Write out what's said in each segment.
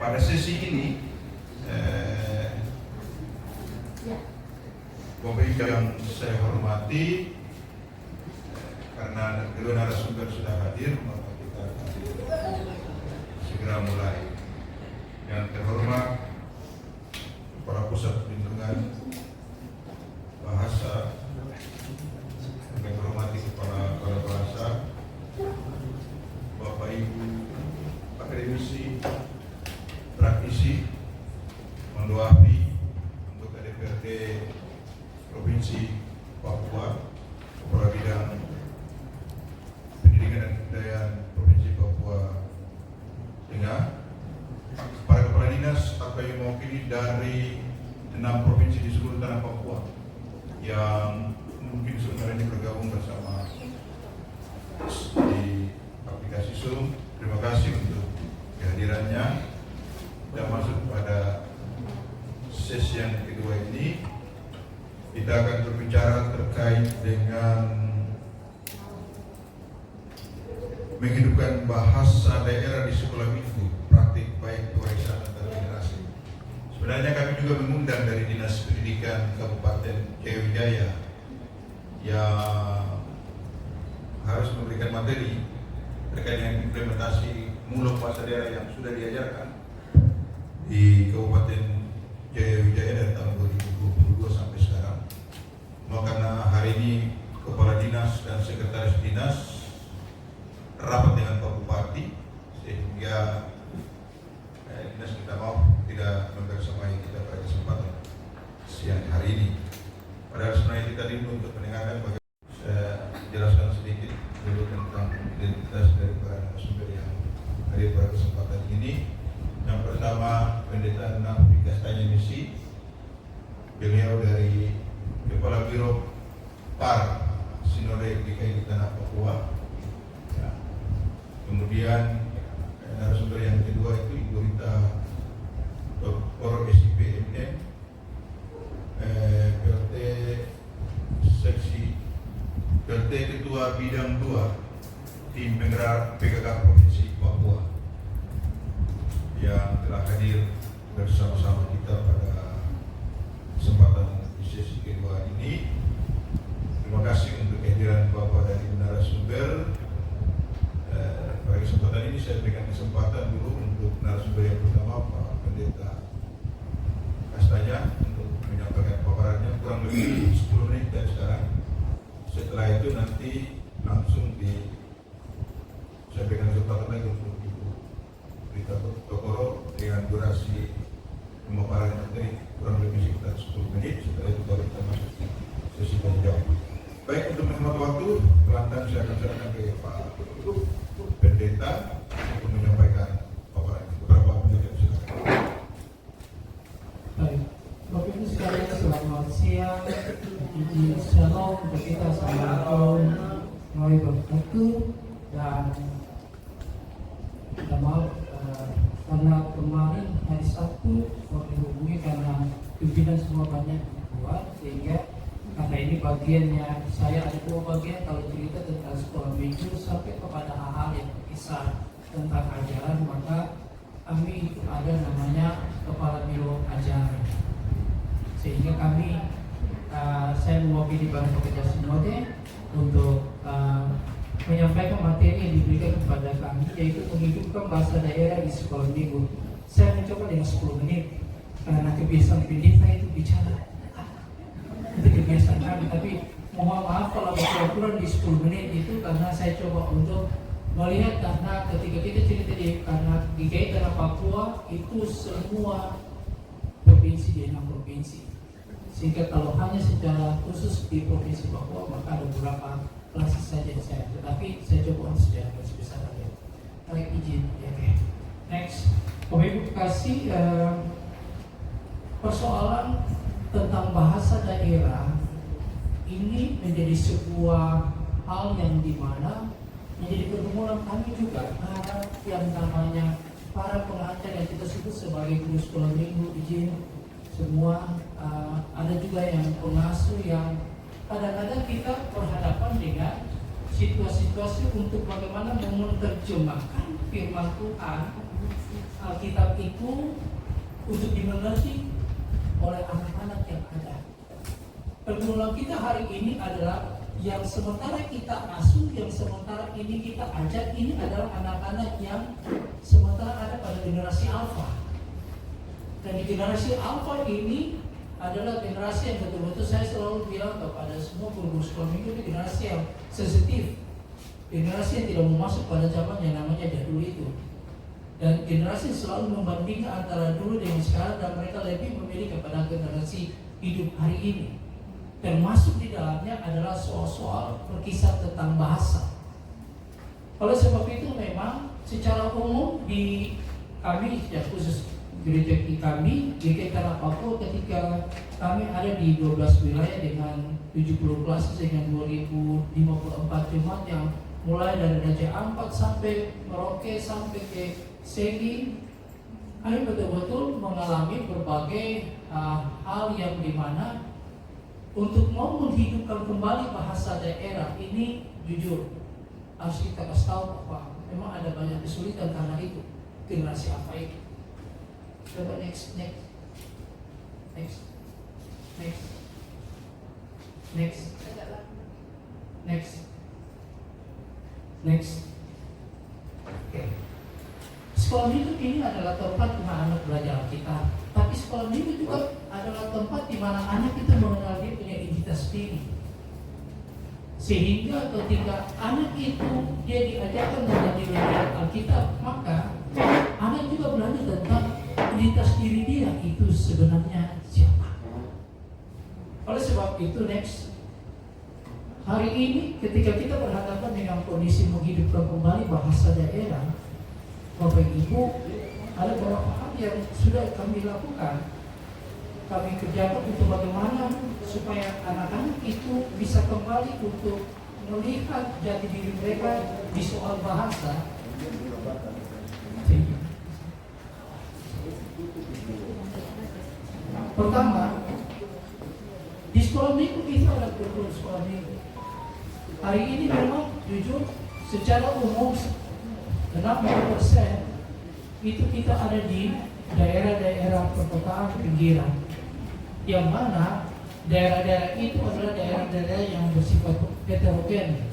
pada sesi ini Bapak Ibu yang saya hormati, karena kedua narasumber sudah hadir, maka kita akan segera mulai. Yang terhormat Kepala Pusat Perlindungan Bahasa, yang terhormati Kepala Bahasa, Bapak Ibu akademisi, praktisi, mendoapi untuk DPRD Provinsi Papua, Kepala Bidang Pendidikan dan Kebudayaan Provinsi Papua Tengah, para kepala dinas atau yang mewakili dari 6 provinsi di seluruh tanah Papua yang mungkin sebenarnya ini bergabung bersama di aplikasi Zoom. Terima kasih untuk kehadirannya. Kita masuk pada sesi yang kedua ini. Kita akan berbicara terkait dengan menghidupkan bahasa daerah di sekolah minggu, praktik baik pewarisan antar generasi. Sebenarnya kami juga mengundang dari Dinas Pendidikan Kabupaten Jayawijaya yang harus memberikan materi terkait dengan implementasi muluk bahasa daerah yang sudah diajarkan di Kabupaten Jayawijaya dari tahun 2022 sampai sekarang. Karena hari ini Kepala Dinas dan Sekretaris Dinas rapat dengan Pak Bupati, sehingga Dinas minta maaf tidak membersamai kita pada kesempatan siang hari ini. Padahal sebenarnya kita rindu untuk mendengarkan bagaimana. Saya jelaskan sedikit dulu tentang identitas dari para narasumber yang hadir pada kesempatan ini. Yang pertama, Pendeta Nafi Kastanya Misi, beliau dari Kepala Biro PAR Sinode DKI Tanah Papua. Ya. Kemudian narasumber yang kedua itu Ibu Rita Dr. SIP MM, PLT Seksi PLT Ketua Bidang 2 Tim Penggerak PKK Provinsi Papua yang telah hadir bersama-sama kita pada kesempatan di sesi kedua ini. Terima kasih untuk kehadiran Bapak dari narasumber. Pada kesempatan ini saya berikan kesempatan dulu untuk narasumber yang pertama, Pak Pendeta Kastanya, untuk menyampaikan paparannya kurang lebih 10 menit dari sekarang. Setelah itu nanti langsung saya berikan kesempatan lagi untuk Ibu Rita Tokoro dengan durasi pemaparan materi kurang lebih sekitar 10 menit. Setelah itu baru kita masuk ke sesi tanya jawab. Baik, untuk menghemat waktu, pelan-pelan saya akan serahkan ke Pak Pendeta untuk menyampaikan paparan. Beberapa menit, silakan. Baik, Bapak Ibu sekalian, selamat siang. Shalom untuk kita, assalamualaikum warahmatullahi wabarakatuh. Dan kita maaf karena kemarin hari Sabtu mau dihubungi karena pimpinan semua banyak dibuat, sehingga karena ini bagiannya saya ada 2 bagian kalau cerita tentang sekolah minggu sampai kepada hal-hal yang kisah tentang ajaran, maka kami itu ada namanya Kepala Biro Ajaran, sehingga kami saya mewakili Badan Pekerja Sinode untuk menyampaikan materi yang diberikan kepada kami, yaitu menghidupkan bahasa daerah di sekolah minggu. Saya mencoba dengan 10 menit karena kebiasaan pendeta itu bicara, itu kebiasaan kami. Tapi mohon maaf kalau kurang di 10 menit itu, karena saya coba untuk melihat, karena ketika kita cerita karena DKI Tanah Papua itu semua provinsi di 6 provinsi, sehingga kalau hanya secara khusus di Provinsi Papua maka ada beberapa kelas saja saya, tetapi saya coba untuk secara besar saja. Baik, izin, ya, oke. Next, Bapak Ibu kasih persoalan tentang bahasa daerah ini menjadi sebuah hal yang dimana menjadi pergumulan kami juga para yang namanya para pengajar yang kita sebut sebagai guru sekolah minggu, izin semua, ada juga yang pengasuh yang kadang-kadang kita berhadapan dengan situasi-situasi untuk bagaimana menerjemahkan firman Tuhan, Alkitab itu untuk dimengerti oleh anak-anak yang ada. Pergumulan kita hari ini adalah yang sementara kita asuh, yang sementara ini kita ajak, ini adalah anak-anak yang sementara ada pada generasi alfa. Dan di generasi alfa ini adalah generasi yang betul-betul saya selalu bilang kepada semua guru sekolah minggu, ini generasi yang sensitif, generasi yang tidak mau masuk pada zaman yang namanya jadul itu. Dan generasi selalu membandingkan antara dulu dengan sekarang, dan mereka lebih memilih kepada generasi hidup hari ini. Termasuk di dalamnya adalah soal-soal berkisah tentang bahasa. Oleh sebab itu memang secara umum di kami, ya khusus gereja kami, GKI Tanah Papua, ketika kami ada di 12 wilayah dengan 70 kelas dengan 2054 jemaat yang mulai dari Raja Ampat sampai Merauke sampai ke Segi, kami betul-betul mengalami berbagai hal yang dimana untuk mau menghidupkan kembali bahasa daerah ini, jujur harus kita kasih tahu bahwa memang ada banyak kesulitan karena itu generasi apa itu. Coba next. Okay. Sekolah minggu ini adalah tempat di mana anak belajar Alkitab, tapi sekolah minggu juga adalah tempat di mana anak itu mengenal dia punya identitas diri. Sehingga ketika anak itu dia diajarkan tentang belajar Alkitab, maka anak juga belajar tentang identitas diri dia itu sebenarnya siapa. Oleh sebab itu hari ini ketika kita berhadapan dengan kondisi menghidupkan kembali bahasa daerah, Bapak Ibu, ada beberapa hal yang sudah kami lakukan, kami kerjakan untuk bagaimana supaya anak-anak itu bisa kembali untuk melihat jati diri mereka di soal bahasa. Pertama, di sekolah minggu kita ada kurikulum sekolah minggu. Hari ini memang jujur secara umum 60% itu kita ada di daerah-daerah perkotaan pinggiran, yang mana daerah-daerah itu adalah daerah-daerah yang bersifat heterogen.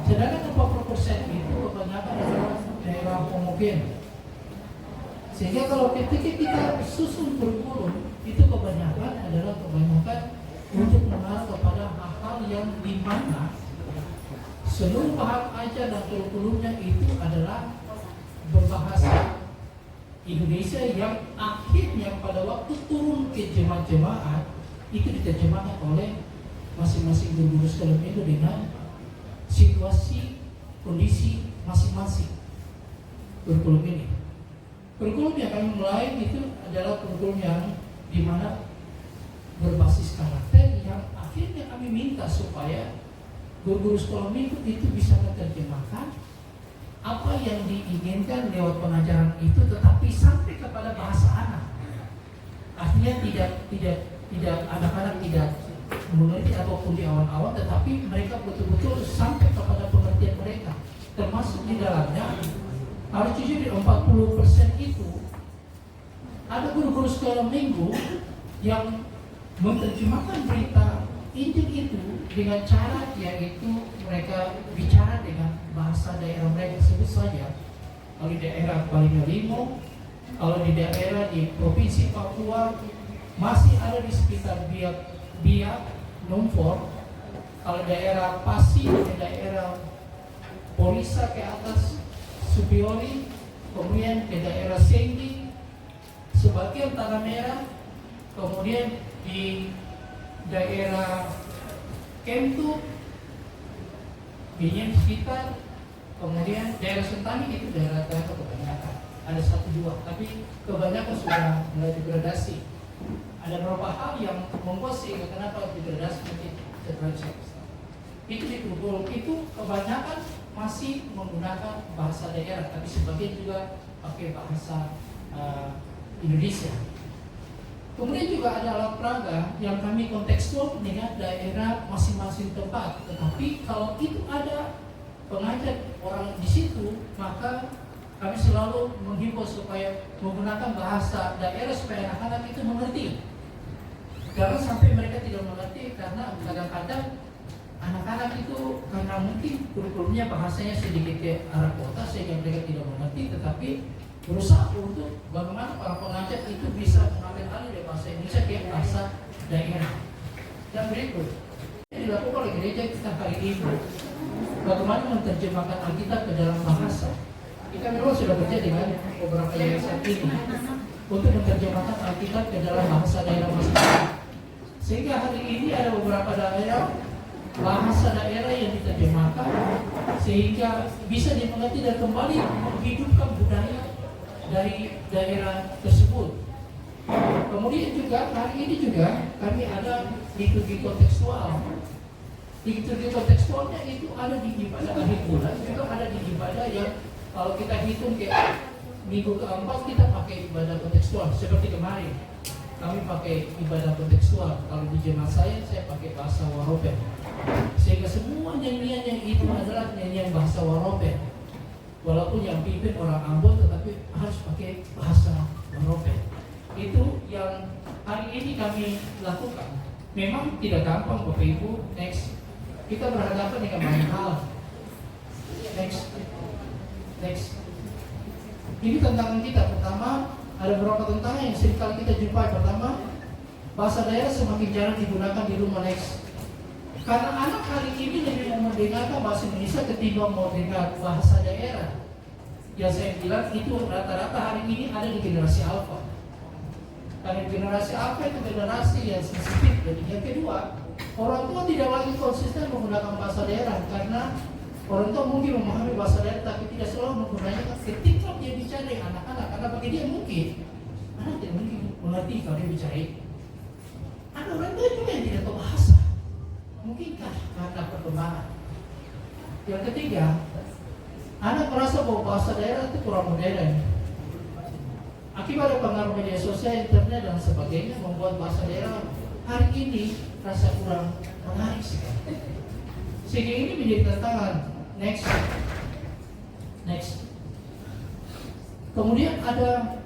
Sedangkan 40% itu kebanyakan adalah daerah homogen. Sehingga kalau ketika kita susun kurikulum, itu kebanyakan untuk mengarah kepada hal-hal yang dimana seluruh bahan ajar dan kurikulumnya itu adalah berbahasa Indonesia, yang akhirnya pada waktu turun ke jemaat-jemaat itu diterjemahkan oleh masing-masing guru sekolah minggu dengan situasi kondisi masing-masing kurikulum ini. Kurikulum yang kami mulai itu adalah kurikulum yang dimana berbasis karakter, yang akhirnya kami minta supaya guru-guru sekolah minggu itu bisa menerjemahkan apa yang diinginkan lewat pengajaran itu, tetapi sampai kepada bahasa anak. Artinya tidak anak-anak tidak mengerti apapun di awal-awal, tetapi mereka betul-betul sampai kepada pengertian mereka. Termasuk di dalamnya harus jujur di 40% itu ada guru-guru sekolah minggu yang menerjemahkan berita Injil itu dengan cara yaitu mereka bicara dengan bahasa daerah mereka. Sebut saja kalau di daerah Balingalimo, kalau di daerah di provinsi Papua masih ada di sekitar Biak, Numfor, kalau daerah Pasir, di daerah Polisa ke atas Supiori, kemudian ke daerah Sendi, sebagian Tanah Merah, kemudian di daerah Kentu, Binyan sekitar, kemudian daerah Sentani itu daerah-daerah kebanyakan. Ada 1-2, tapi kebanyakan sudah mulai degradasi. Ada beberapa hal yang membuat sehingga kenapa degradasi nanti terjadi. Itu di kurikulum itu kebanyakan masih menggunakan bahasa daerah, tapi sebagian juga pakai bahasa Indonesia. Kemudian juga ada alat peraga yang kami kontekstual dengan daerah masing-masing tempat. Tetapi kalau itu ada pengajar orang di situ, maka kami selalu menghimbau supaya menggunakan bahasa daerah supaya anak-anak itu mengerti. Jangan sampai mereka tidak mengerti, karena kadang-kadang anak-anak itu karena mungkin kurikulumnya bahasanya sedikit ke arah kota sehingga mereka tidak mengerti, tetapi berusaha untuk bagaimana para pengajar itu bisa mengambil alih dari bahasa Indonesia ke bahasa daerah. Dan berikut yang dilakukan oleh gereja kita hari ini, bagaimana menerjemahkan Alkitab ke dalam bahasa. Kita memang sudah bekerja dengan beberapa yayasan ini untuk menerjemahkan Alkitab ke dalam bahasa daerah masing-masing. Sehingga hari ini ada beberapa daerah, bahasa daerah yang diterjemahkan sehingga bisa dimengerti dan kembali menghidupkan budaya dari daerah tersebut. Kemudian juga hari ini juga kami ada liturgi kontekstual. Liturgi kontekstualnya itu ada di ibadah akhir bulan, juga ada di ibadah yang kalau kita hitung ke minggu keempat kita pakai ibadah kontekstual. Seperti kemarin kami pakai ibadah kontekstual. Kalau di jemaat saya pakai bahasa Waropen. Sehingga semua nyanyian yang itu adalah nyanyian bahasa Waropen. Walaupun yang pimpin orang Ambon, tetapi harus pakai bahasa Waropen. Itu yang hari ini kami lakukan. Memang tidak gampang Bapak Ibu. Next, kita berhadapan dengan banyak hal. Next. Ini tantangan kita. Pertama, ada beberapa tantangan yang seringkali kita jumpai. Pertama, bahasa daerah semakin jarang digunakan di rumah. Next, karena anak hari ini lebih mau mendengarkan bahasa Indonesia ketimbang mau dengar bahasa daerah. Yang saya bilang itu rata-rata hari ini ada di generasi alfa. Karena generasi alfa itu generasi yang sensitif. Dan yang kedua, orang tua tidak lagi konsisten menggunakan bahasa daerah, karena orang tua mungkin memahami bahasa daerah tapi tidak selalu menggunakannya ketika dia bicara dengan anak-anak, karena bagi dia mungkin anak tidak mungkin mengerti kalau dia bicara. Ada orang tua juga yang tidak tahu bahasa. Mungkinkah karena perkembangan? Yang ketiga, anak merasa bahwa bahasa daerah itu kurang modern. Akibat pengaruh media sosial, internet dan sebagainya membuat bahasa daerah hari ini rasa kurang menarik sekali. Sehingga ini menjadi tantangan. Next. Kemudian ada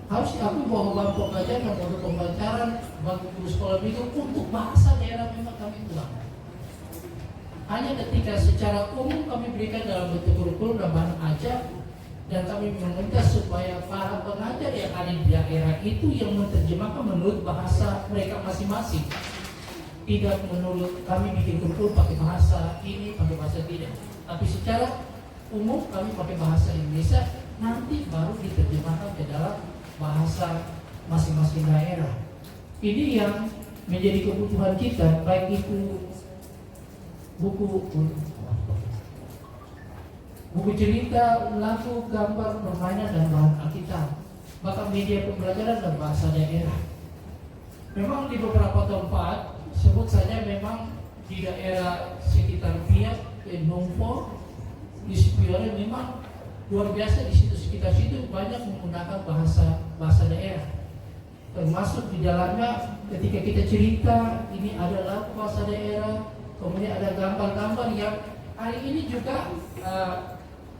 harus diakui bahwa bangku pembelajaran dan modul pembelajaran bangku guru sekolah minggu untuk bahasa daerah memang kami kurang. Hanya ketika secara umum kami berikan dalam bentuk kurikulum dan bahan ajar, dan kami meminta supaya para pengajar yang ada di daerah itu yang menerjemahkan menurut bahasa mereka masing-masing. Tidak menurut kami bikin kurikulum pakai bahasa ini, pakai bahasa tidak. Tapi secara umum kami pakai bahasa Indonesia, nanti baru diterjemahkan ke dalam bahasa masing-masing daerah. Ini yang menjadi kebutuhan kita, baik itu buku cerita, lagu, gambar, permainan, dan bahan Alkitab, bahkan media pembelajaran dan bahasa daerah. Memang di beberapa tempat, sebut saja memang di daerah sekitar Biak, Nongpo, di Sipiore memang luar biasa. Di sekitar situ banyak menggunakan bahasa daerah. Termasuk di dalamnya ketika kita cerita ini adalah bahasa daerah, kemudian ada gambar-gambar yang hari ini juga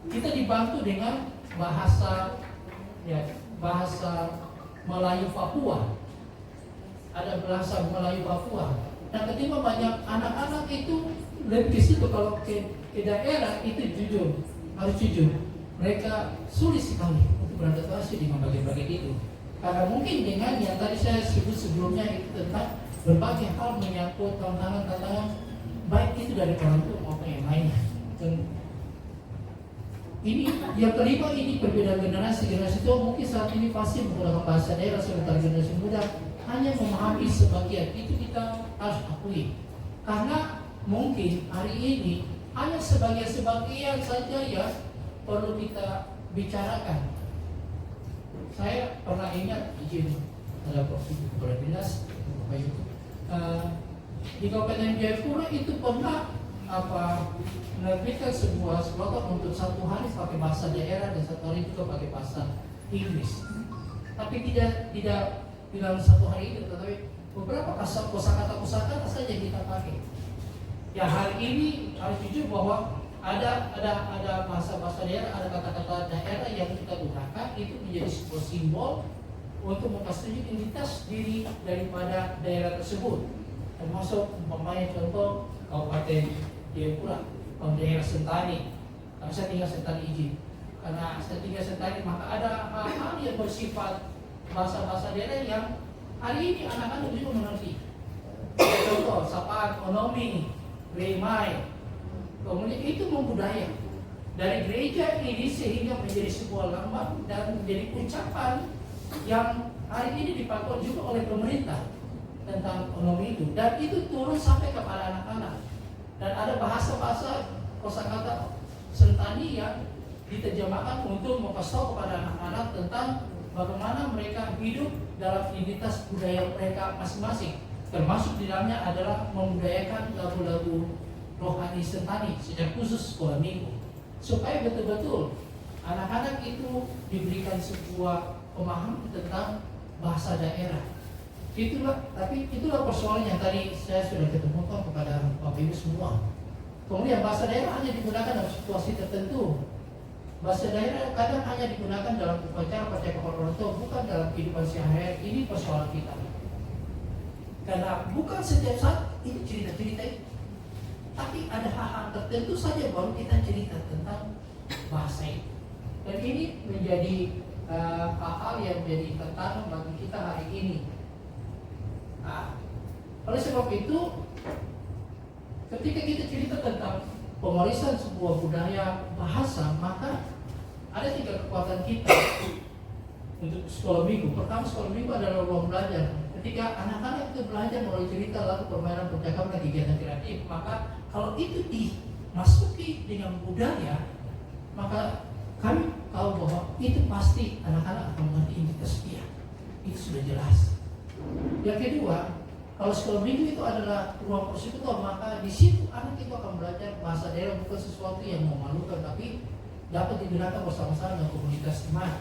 kita dibantu dengan bahasa Melayu Papua. Ada bahasa Melayu Papua. Dan ketika banyak anak-anak itu lebih ke situ, kalau ke daerah itu harus jujur, mereka sulit sekali untuk beradaptasi dengan bagian-bagian itu. Karena mungkin dengan yang tadi saya sebut sebelumnya itu tentang berbagai hal menyangkut tantangan-tantangan baik itu dari orang tua maupun yang lainnya. Dan ini yang kelima, ini perbedaan generasi tua mungkin saat ini pasti menggunakan bahasa daerah, sementara generasi muda hanya memahami sebagian. Itu kita harus akui, karena mungkin hari ini hanya sebagian saja yang perlu kita bicarakan. Saya pernah ingat, izin ada provinsi kepala dinas di Kabupaten Jayapura itu pernah menerbitkan sebuah slogan untuk satu hari pakai bahasa daerah dan satu hari juga pakai bahasa Inggris. Tapi tidak dalam satu hari itu, tetapi beberapa kosakata saja kita pakai. Ya hari ini harus jujur bahwa ada bahasa daerah, ada kata-kata daerah yang kita gunakan itu menjadi sebuah simbol untuk mempersetuju identitas diri daripada daerah tersebut. Termasuk umpamanya contoh Kabupaten Jayapura, daerah Sentani. Karena saya tinggal Sentani izin. Karena saya tinggal Sentani, maka ada hal-hal yang bersifat bahasa-bahasa daerah yang hari ini anak-anak juga mengerti. Contoh, sapaan, onomi, remai. Kemudian itu membudaya dari gereja ini sehingga menjadi sebuah lambang dan menjadi ucapan yang hari ini dipakai juga oleh pemerintah tentang onomi itu, dan itu turun sampai kepada anak-anak. Dan ada bahasa-bahasa kosakata Sentani yang diterjemahkan untuk memberitahu kepada anak-anak tentang bagaimana mereka hidup dalam identitas budaya mereka masing-masing. Termasuk di dalamnya adalah membudayakan lagu-lagu rohani Sentani, secara khusus sekolah minggu, supaya betul-betul anak-anak itu diberikan sebuah pemahaman tentang bahasa daerah. Tapi itulah persoalan yang tadi saya sudah ketemukan kepada Bapak Ibu semua. Kemudian bahasa daerah hanya digunakan dalam situasi tertentu. Bahasa daerah kadang hanya digunakan dalam upacara percakapan orang tua, bukan dalam kehidupan sehari-hari. Ini persoalan kita. Karena bukan setiap saat itu cerita-cerita itu. Tapi ada hal-hal tertentu saja baru kita cerita tentang bahasa itu. Dan ini menjadi hal-hal yang menjadi tantangan bagi kita hari ini. Nah, oleh sebab itu, ketika kita cerita tentang pemeriksaan sebuah budaya bahasa, maka ada 3 kekuatan kita untuk sekolah minggu. Pertama, sekolah minggu adalah ruang belajar. Ketika anak-anak itu belajar melalui cerita, lalu permainan, percakapan, kegiatan kreatif, maka kalau itu dimasuki dengan budaya, maka kami tahu bahwa itu pasti anak-anak akan mengerti identitas dia. Itu sudah jelas. Yang kedua, kalau sekolah minggu itu adalah ruang persekutuan, maka di situ anak itu akan belajar bahasa daerah, bukan sesuatu yang memalukan, tapi dapat digunakan bersama-sama dengan komunitas teman.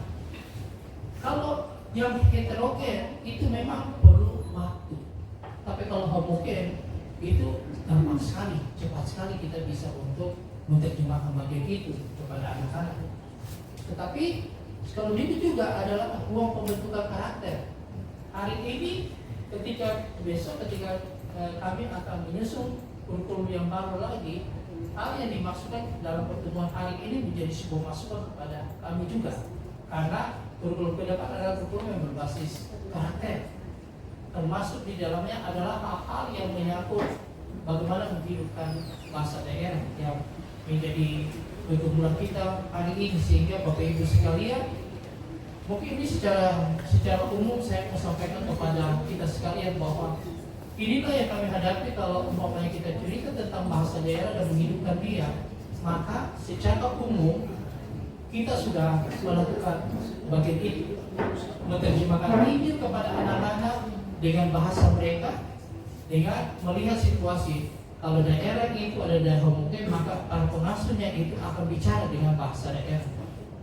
Kalau yang heterogen itu memang perlu waktu, tapi kalau homogen itu gampang sekali, cepat sekali kita bisa untuk menerjemahkan bagian itu kepada anak-anak. Tetapi sekolah minggu juga adalah ruang pembentukan karakter. Hari ini ketika kami akan menyusun kurikulum yang baru lagi, hal yang dimaksudkan dalam pertemuan hari ini menjadi sebuah masukan kepada kami juga, karena kurikulum ke depan adalah kurikulum yang berbasis karakter, termasuk di dalamnya adalah hal-hal yang menyangkut bagaimana menghidupkan bahasa daerah yang menjadi pergumulan kita hari ini. Sehingga Bapak Ibu sekalian, mungkin ini secara umum saya mau sampaikan kepada kita sekalian bahwa inilah yang kami hadapi kalau umpamanya kita cerita tentang bahasa daerah dan menghidupkan dia, maka secara umum kita sudah melakukan bagian itu, menerjemahkan Injil kepada anak-anak dengan bahasa mereka, dengan melihat situasi. Kalau daerah itu ada daerah homogen, maka para pengasuhnya itu akan bicara dengan bahasa daerah.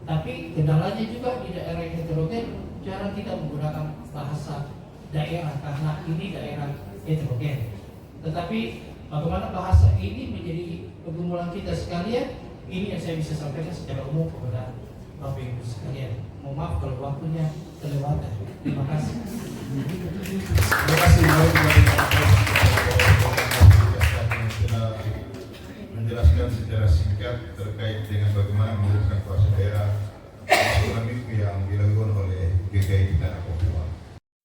Tapi kendalanya juga di daerah yang heterogen, jarang kita menggunakan bahasa daerah karena ini daerah heterogen. Tetapi bagaimana bahasa ini menjadi pergumulan kita sekalian, ini yang saya bisa sampaikan secara umum kepada Bapak Ibu sekalian. Mohon maaf kalau waktunya kelewatan. Terima kasih. Terima kasih telah menjelaskan secara singkat terkait dengan bagaimana menghidupkan bahasa daerah sekolah minggu yang dilakukan oleh GKI di Tanah Papua.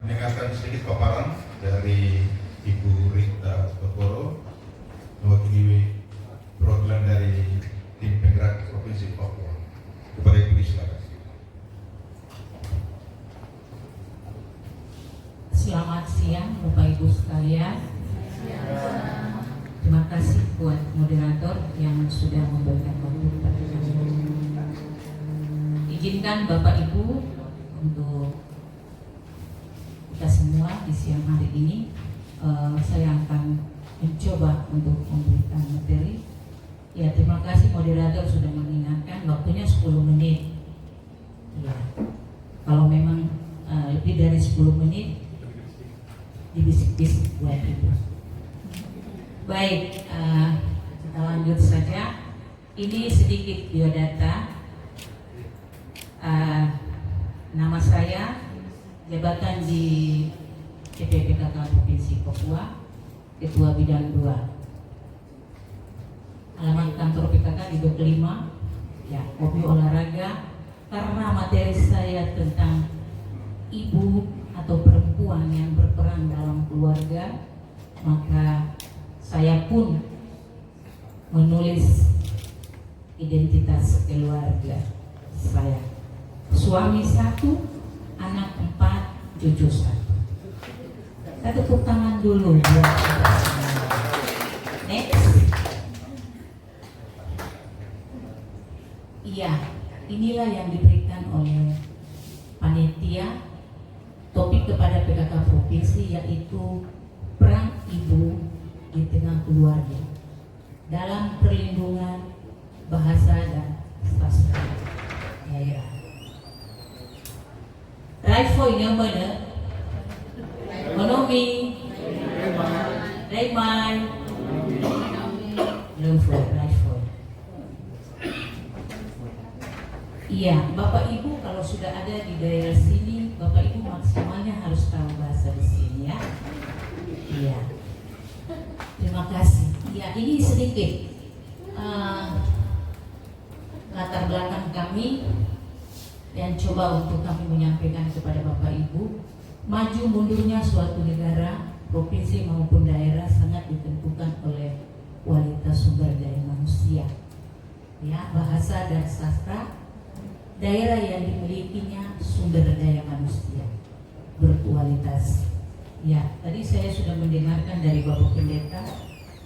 Mendengarkan sedikit paparan dari Ibu Rita Tokoro, mewakili perwakilan dari tim penggerak Provinsi Papua. Kepada Ibu silakan. Selamat siang Bapak Ibu sekalian. Terima kasih buat moderator yang sudah memberikan waktu kepada kami. Izinkan Bapak Ibu untuk kita semua di siang hari ini, saya akan mencoba untuk memberikan materi. Ya, terima kasih moderator sudah mengingatkan waktunya 10 menit. Ya, kalau memang lebih dari 10 menit dibisik-bisik buat Ibu. Baik, kita lanjut saja. Ini sedikit biodata. Nama saya, jabatan di CPPKK Provinsi Papua, Ketua Bidang 2. Alamat kantor PKK di 25, ya, hobi olahraga. Karena materi saya tentang ibu atau perempuan yang berperan dalam keluarga, maka saya pun menulis identitas keluarga saya. Suami 1, anak 4, cucu 1. Kita tepuk tangan dulu buat kita semua. Next. Iya, inilah yang diberikan oleh panitia topik kepada PKK Provinsi, yaitu peran ibu di tengah keluarga dalam perlindungan bahasa dan sastra daerah. Raifoi yang mana? Monomi, Raimai, Lemfoi, Raifoi. Iya, Bapak Ibu kalau sudah ada di daerah sini, Bapak Ibu maksimalnya harus tahu bahasa di sini ya. Iya. Terima kasih. Ya, ini sedikit latar belakang kami yang coba untuk kami menyampaikan kepada Bapak Ibu. Maju mundurnya suatu negara, provinsi maupun daerah sangat ditentukan oleh kualitas sumber daya manusia. Ya, bahasa dan sastra daerah yang dimilikinya sumber daya manusia berkualitas. Ya, tadi saya sudah mendengarkan dari Bapak Pendeta,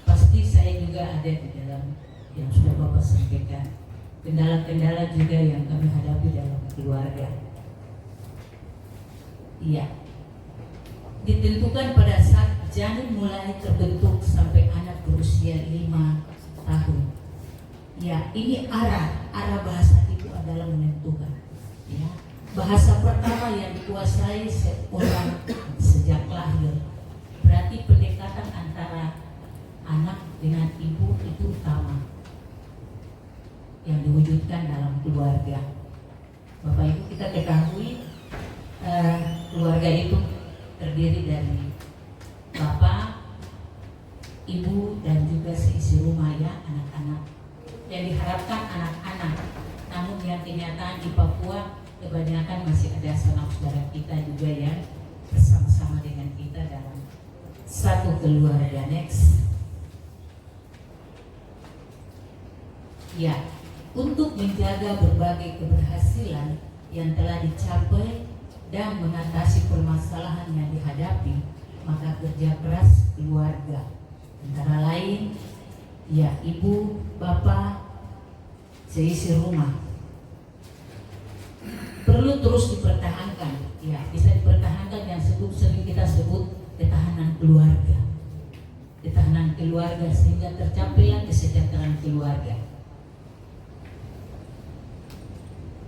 pasti saya juga ada di dalam yang sudah Bapak sampaikan. Kendala-kendala juga yang kami hadapi dalam keluarga. Iya, ditentukan pada saat janin mulai terbentuk sampai anak berusia 5 tahun. Ya, ini arah bahasa itu adalah menentukan. Ya, bahasa pertama yang dikuasai seorang sejak lahir. Berarti pendekatan antara anak dengan ibu itu utama yang diwujudkan dalam keluarga. Bapak Ibu, kita ketahui keluarga itu terdiri dari bapak, ibu, dan juga seisi rumah ya, anak-anak. Yang diharapkan anak-anak, namun yang kenyataan di Papua kebanyakan masih ada sanak saudara kita juga yang bersama-sama dengan kita dalam satu keluarga. Next. Ya, untuk menjaga berbagai keberhasilan yang telah dicapai dan mengatasi permasalahan yang dihadapi, maka kerja keras keluarga antara lain ya ibu, bapak, seisi rumah perlu terus dipertahankan. Ya, bisa dipertahankan yang sering kita sebut ketahanan keluarga. Ketahanan keluarga sehingga tercapailah kesejahteraan keluarga.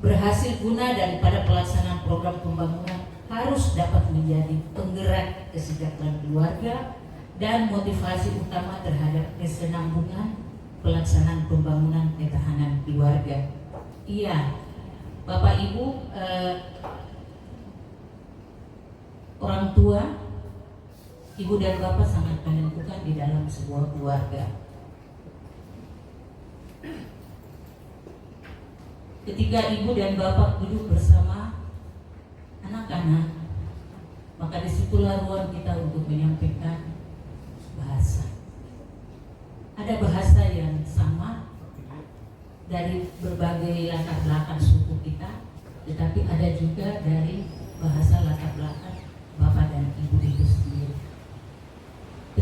Berhasil guna daripada pelaksanaan program pembangunan harus dapat menjadi penggerak kesejahteraan keluarga dan motivasi utama terhadap kesinambungan pelaksanaan pembangunan ketahanan keluarga. Iya, Bapak Ibu, orang tua, ibu dan bapak sangat menentukan di dalam sebuah keluarga. Ketika ibu dan bapak duduk bersama anak-anak, maka disitulah ruang kita untuk menyampaikan bahasa. Ada bahasa yang sama dari berbagai latar belakang suku kita, tetapi ada juga dari bahasa latar belakang bapak dan ibu itu sendiri.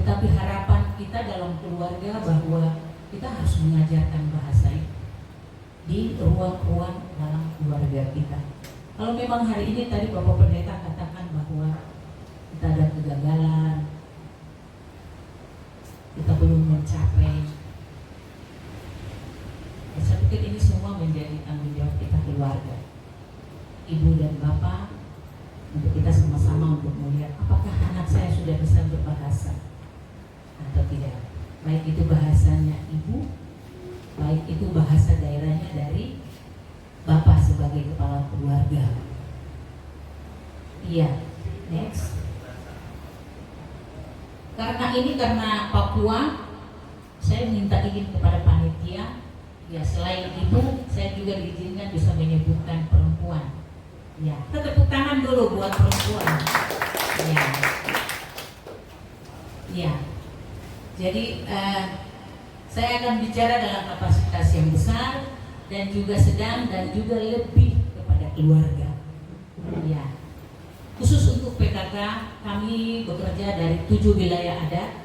Tetapi harapan kita dalam keluarga bahwa kita harus mengajarkan bahasa itu di ruang-ruang dalam keluarga kita. Kalau memang hari ini tadi Bapak Pendeta katakan bahwa kita ada kegagalan, kita belum mencapai, saya pikir ini semua menjadi tanggung jawab kita keluarga, ibu dan bapak, untuk kita sama-sama untuk melihat apakah anak saya sudah bisa berbahasa atau tidak. Baik itu bahasanya ibu, baik Itu bahasa daerahnya dari Bapak sebagai kepala keluarga. Iya, next. Karena Papua, saya minta izin kepada panitia. Ya, selain ibu, saya juga diizinkan bisa menyebutkan perempuan. Ya, tepuk tangan dulu buat perempuan. Ya, ya. Jadi saya akan bicara dalam kapasitas yang besar dan juga sedang dan juga lebih kepada keluarga. Ya. Khusus untuk PKK, kami bekerja dari 7 wilayah adat,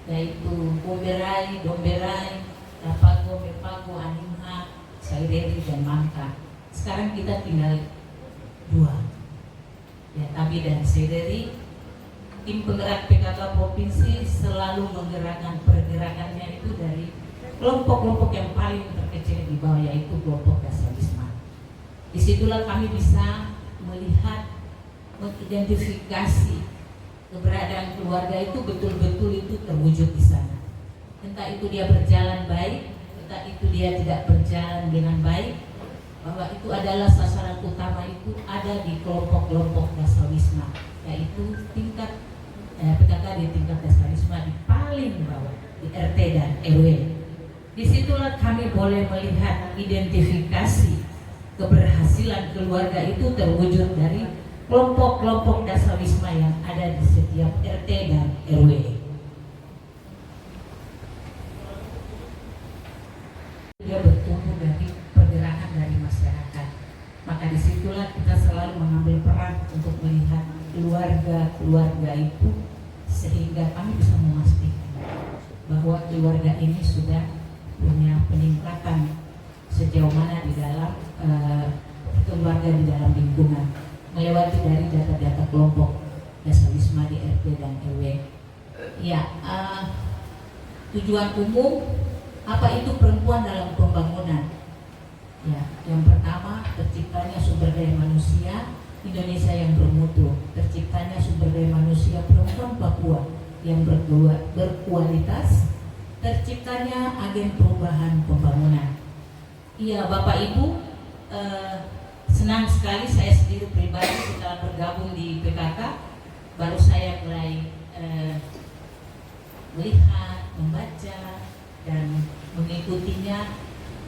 yaitu Bomberai, Domberai, Tapago, Mepago, Animha, Saireri, dan Mangka. Sekarang kita tinggal 2, ya, Tabi dan Saireri. Tim penggerak PKK Provinsi selalu menggerakkan pergerakannya itu dari kelompok-kelompok yang paling terkecil di bawah, yaitu kelompok Dasar Wisma. Disitulah kami bisa melihat, mengidentifikasi keberadaan keluarga itu betul-betul itu terwujud di sana. Entah itu dia berjalan baik, entah itu dia tidak berjalan dengan baik, bahwa itu adalah sasaran utama itu ada di kelompok-kelompok Dasar Wisma, yaitu tingkat PKK di tingkat Dasar Wisma di paling bawah, di RT dan RW. Disitulah kami boleh melihat identifikasi keberhasilan keluarga itu terwujud dari kelompok-kelompok Dasar Wisma yang ada di setiap RT dan RW. Dia bertumbuh dari pergerakan dari masyarakat. Maka disitulah kita selalu mengambil peran untuk melihat keluarga-keluarga itu, sehingga kami bisa memastikan bahwa keluarga ini sudah punya peningkatan sejauh mana di dalam keluarga di dalam lingkungan, melewati dari data-data kelompok Dasar Wisma di RT dan RW. Ya, tujuan umum apa itu perempuan dalam pembangunan? Ya, yang pertama, terciptanya sumber daya manusia Indonesia yang bermutu, terciptanya sumber daya manusia perempuan Papua yang berkualitas, terciptanya agen perubahan pembangunan. Iya, Bapak Ibu, senang sekali saya sendiri pribadi setelah bergabung di PKK, baru saya mulai melihat, membaca, dan mengikutinya,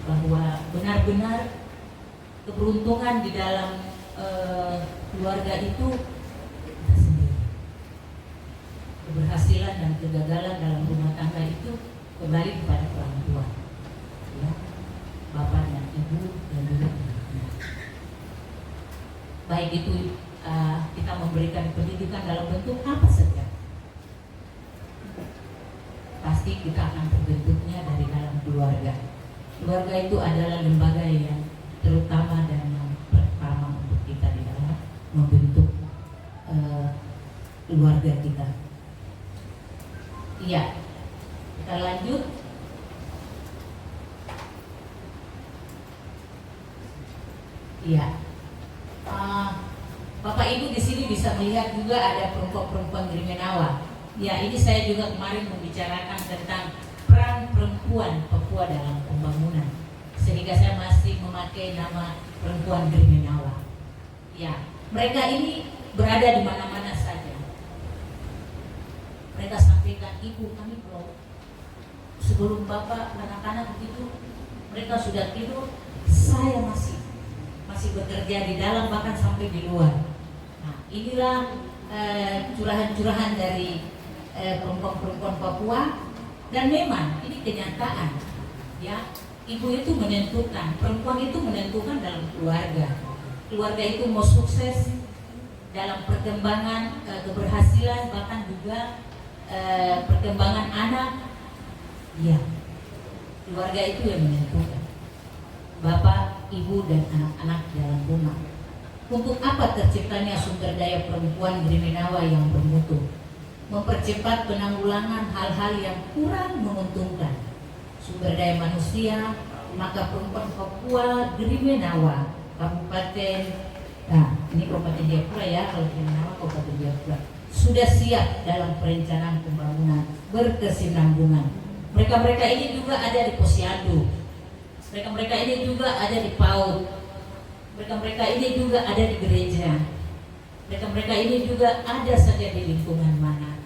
bahwa benar-benar keberuntungan di dalam keluarga itu kita sendiri. Keberhasilan dan kegagalan dalam rumah tangga itu kembali kepada orang tua, ya, bapak dan ibu dan juga anaknya. Baik itu kita memberikan pendidikan dalam bentuk apa saja, pasti kita akan terbentuknya dari dalam keluarga. Keluarga itu adalah lembaga yang terutama dan yang pertama untuk kita di dalam membentuk keluarga kita. Iya, kita lanjut. Iya, Bapak Ibu di sini bisa melihat juga ada perempuan-perempuan Grimenawa. Ya, ini saya juga kemarin membicarakan tentang peran perempuan Papua dalam pembangunan, sehingga saya masih memakai nama perempuan Grimenawa. Ya, mereka ini berada di mana-mana saja. Mereka sampaikan, ibu kami kalau sebelum bapak anak-anak begitu mereka sudah tidur, saya masih bekerja di dalam, bahkan sampai di luar. Nah, inilah curahan-curahan dari perempuan-perempuan Papua. Dan memang ini kenyataan, ya, ibu itu menentukan, perempuan itu menentukan dalam keluarga. Keluarga itu mau sukses dalam perkembangan keberhasilan, bahkan juga perkembangan anak, ya, keluarga itu yang menentukan. Bapak, ibu, dan anak-anak dalam rumah. Untuk apa terciptanya sumber daya perempuan Grimenawa yang bermutu? Mempercepat penanggulangan hal-hal yang kurang menguntungkan sumber daya manusia. Maka perempuan Papua Grimenawa Kabupaten, nah ini Kabupaten Jayapura ya, kalau Grimenawa Kabupaten Jayapura, sudah siap dalam perencanaan pembangunan berkesinambungan. Mereka ini juga ada di Posyandu, Mereka-mereka ini juga ada di PAUD. Mereka-mereka ini juga ada di gereja. Mereka-mereka ini juga ada saja di lingkungan mana.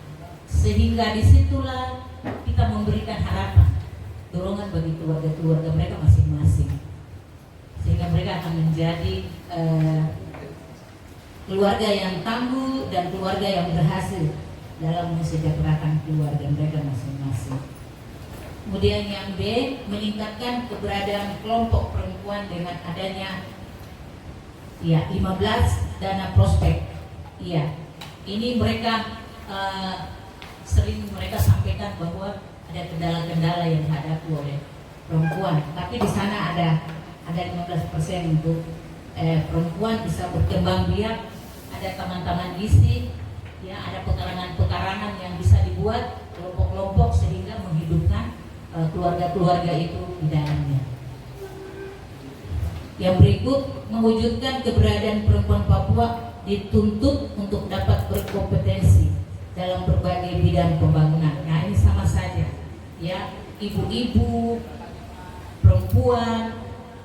Sehingga disitulah kita memberikan harapan, dorongan bagi keluarga-keluarga mereka masing-masing. Sehingga mereka akan menjadi keluarga yang tangguh dan keluarga yang berhasil dalam mensejahterakan keluarga mereka masing-masing. Kemudian yang B, meningkatkan keberadaan kelompok perempuan dengan adanya 15 dana prospek. Ini mereka sering mereka sampaikan bahwa ada kendala-kendala yang dihadapi oleh perempuan, tapi di sana ada 15% untuk perempuan bisa berkembang biak, ada taman-taman gizi, ada pekarangan-pekarangan yang bisa dibuat kelompok-kelompok sehingga menghidupkan keluarga-keluarga itu di dalamnya. Yang berikut, mewujudkan keberadaan perempuan Papua dituntut untuk dapat berkompetensi dalam berbagai bidang pembangunan. Nah, ini sama saja, ibu-ibu, perempuan,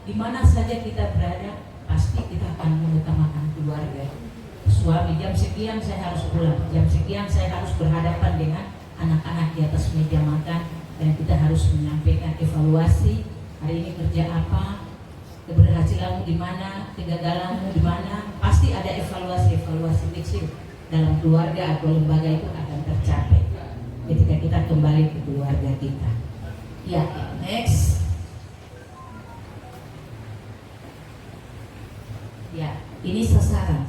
di mana saja kita berada, pasti kita akan mengutamakan keluarga. Suami jam sekian saya harus pulang, jam sekian saya harus berhadapan dengan anak-anak di atas meja makan, dan kita harus menyampaikan evaluasi hari ini kerja apa, keberhasilanmu di mana, kegagalanmu di mana. Pasti ada evaluasi kecil dalam keluarga atau lembaga itu akan tercapai ketika kita kembali ke keluarga kita. Next. Ini sasaran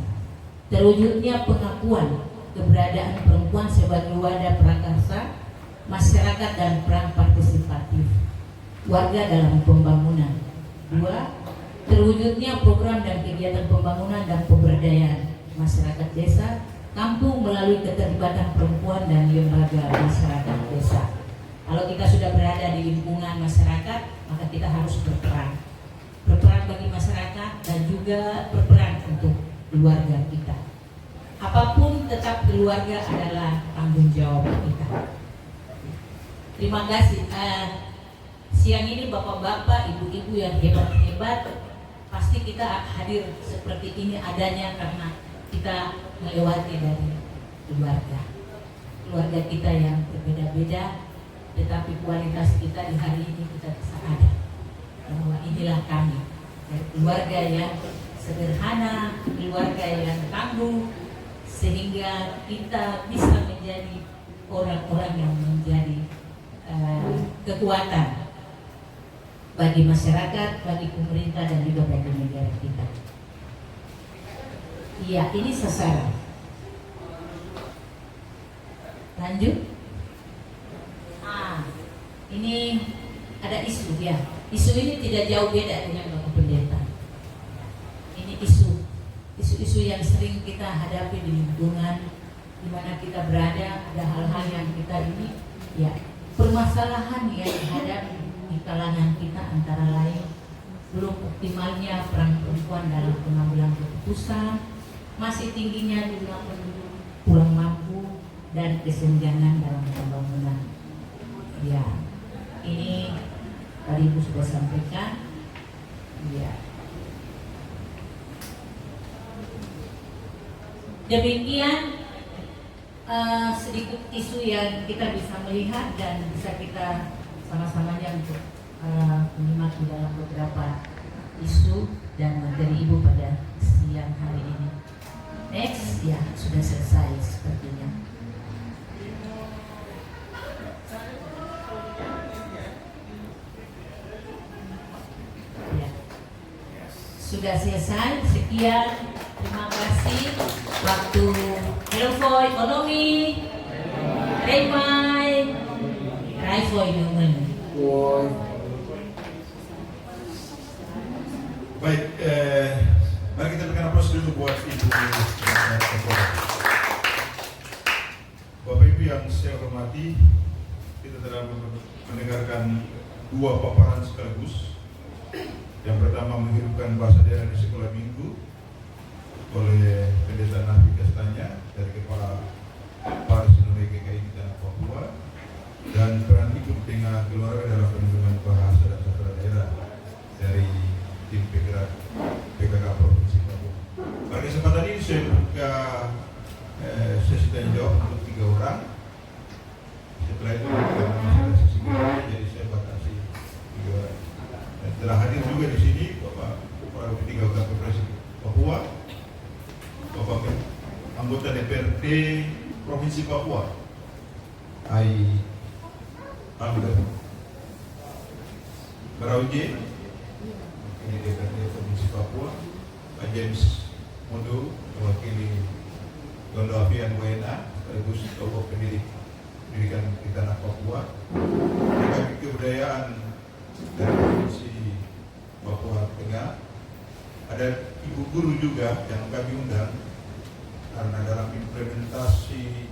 terwujudnya pengakuan keberadaan perempuan sebagai wadah prakarsa masyarakat dan peran partisipatif warga dalam pembangunan. 2. Terwujudnya program dan kegiatan pembangunan dan pemberdayaan masyarakat desa kampung melalui keterlibatan perempuan dan lembaga masyarakat desa. Kalau kita sudah berada di lingkungan masyarakat, maka kita harus berperan bagi masyarakat dan juga berperan untuk keluarga kita. Apapun tetap keluarga adalah tanggung jawab kita. Terima kasih. Siang ini bapak-bapak, ibu-ibu yang hebat-hebat, pasti kita hadir seperti ini adanya karena kita melewati dari keluarga kita yang berbeda-beda, tetapi kualitas kita di hari ini kita bisa ada bahwa inilah kami, dari keluarga yang sederhana, keluarga yang tangguh, sehingga kita bisa menjadi orang-orang yang menjadi kekuatan bagi masyarakat, bagi pemerintah, dan juga bagi negara kita. Ini sasaran. Lanjut. Ini ada isu ya. Isu ini tidak jauh beda dengan Bapak Pendeta. Ini isu yang sering kita hadapi di lingkungan di mana kita berada. Ada hal-hal yang kita ini permasalahan yang dihadapi di kalangan kita, antara lain belum optimalnya peran perempuan dalam pengambilan keputusan, masih tingginya jumlah penduduk kurang mampu, dan kesenjangan dalam pembangunan. Ini tadi Ibu sudah sampaikan. Demikian sedikit isu yang kita bisa melihat dan bisa kita sama-samanya untuk menyimak di dalam beberapa isu dan materi Ibu pada siang hari ini. Next, sudah selesai sepertinya. Sudah selesai. Sekian, terima kasih. Waktu Elfo Ekonomi, Remai, Raifo Human. Baik, mari kita berikan aplaus dulu buat Ibu. Bapak Ibu yang saya hormati, kita telah mendengarkan dua paparan sekaligus. Yang pertama, menghidupkan bahasa daerah di sekolah minggu oleh Pendeta Nafi Kastanya dari Kepala Paris Indonesia GKI Tanah Papua, dan peran ikut dengan keluarga dalam perlindungan bahasa dan sastra daerah. anggota DPRD Provinsi Papua, Ai Angga Barauje, ini DPRD Provinsi Papua, Pak James Mondo, mewakili Gondo Afian WNA, sekaligus tokoh pendidikan di tanah Papua, Akademi Kebudayaan dari Provinsi Papua Tengah. Ada ibu guru juga yang kami undang karena dalam implementasi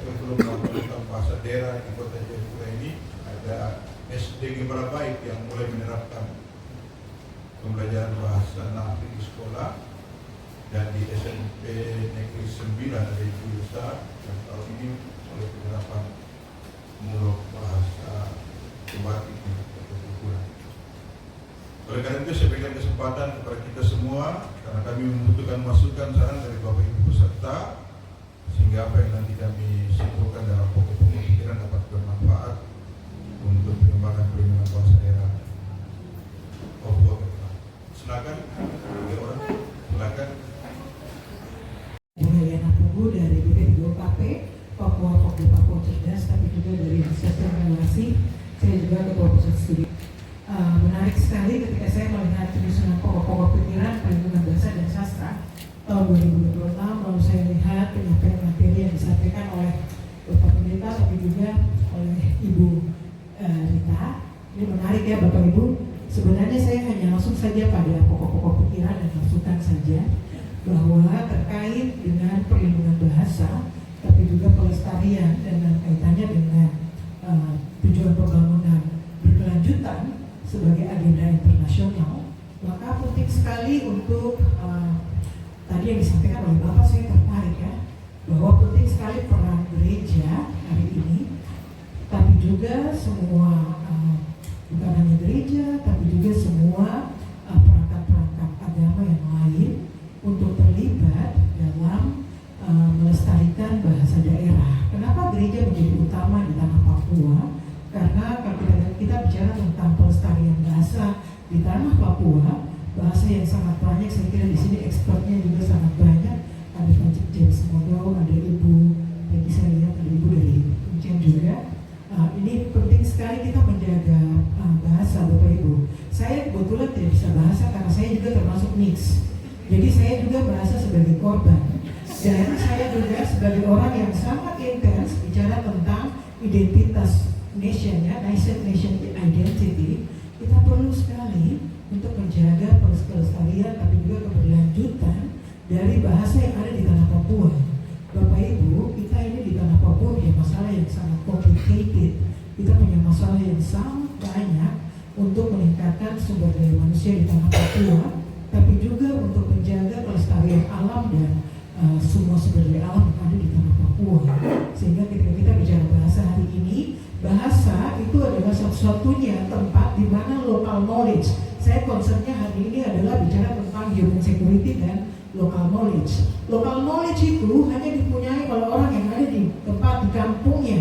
kurikulum tentang bahasa daerah di Kota Jayapura ini ada SD Gembala Baik yang mulai menerapkan pembelajaran bahasa Nafri di sekolah, dan di SMP Negeri 9 ada Ibu Yusa yang tahun ini mulai penerapan mulok bahasa Batik di Kota Jayapura. Oleh karena itu saya berikan kesempatan kepada kita semua, karena kami membutuhkan masukan saran dari Bapak Ibu peserta, sehingga apa yang nanti kami simpulkan dalam pokok pemikiran dapat bermanfaat untuk pengembangan perlindungan bahasa daerah Papua ke depan. Silakan, 3 orang, silakan. Yana Pugu dari BPDOKP Papua Fokus Papua Cerdas, tapi juga dari Riset dan Inovasi. Saya juga ketua pusat studi. Menarik sekali ketika saya melihat penyusunan pokok-pokok pikiran perlindungan bahasa dan sastra tahun 2026, lalu saya lihat penyampaian materi yang disampaikan oleh Bapak Pendeta tapi juga oleh Ibu Rita. Ini menarik ya Bapak Ibu. Sebenarnya saya hanya langsung saja pada pokok-pokok pikiran dan masukan saja bahwa terkait dengan perlindungan bahasa, tapi juga pelestarian dan kaitannya dengan tujuan pembangunan berkelanjutan sebagai agenda internasional, maka penting sekali untuk tadi yang disampaikan oleh Bapak, saya tertarik ya, bahwa penting sekali peran gereja hari ini, tapi juga semua bukan hanya gereja, tapi juga semua perangkat-perangkat agama yang lain untuk terlibat dalam melestarikan bahasa daerah. Kenapa gereja menjadi utama di tanah Papua? Karena kalau kita bicara tentang pelestarian bahasa di tanah Papua, bahasa yang sangat banyak, saya kira di sini expertnya juga sangat banyak. Ada Pak James Mondo, ada Ibu, tadi saya lihat ada Ibu dari Ujian juga. Ini penting sekali kita menjaga bahasa Bapak Ibu. Saya kebetulan tidak bisa bahasa karena saya juga termasuk mix. Jadi saya juga merasa sebagai korban. Dan saya juga sebagai orang yang sangat intens bicara tentang identitas nation ya, nation identity, kita perlu sekali untuk menjaga pelestarian tapi juga keberlanjutan dari bahasa yang ada di tanah Papua. Bapak Ibu, kita ini di tanah Papua punya masalah yang sangat complicated. Kita punya masalah yang sangat banyak untuk meningkatkan sumber daya manusia di tanah Papua, tapi juga untuk menjaga pelestarian alam dan semua sumber daya alam yang ada di tanah Papua. Sehingga ketika kita bicara bahasa hari ini, bahasa itu adalah satu-satunya tempat di mana local knowledge. Saya concernnya hari ini adalah bicara tentang human security dan local knowledge. Local knowledge itu hanya dipunyai oleh orang yang ada di tempat di kampungnya.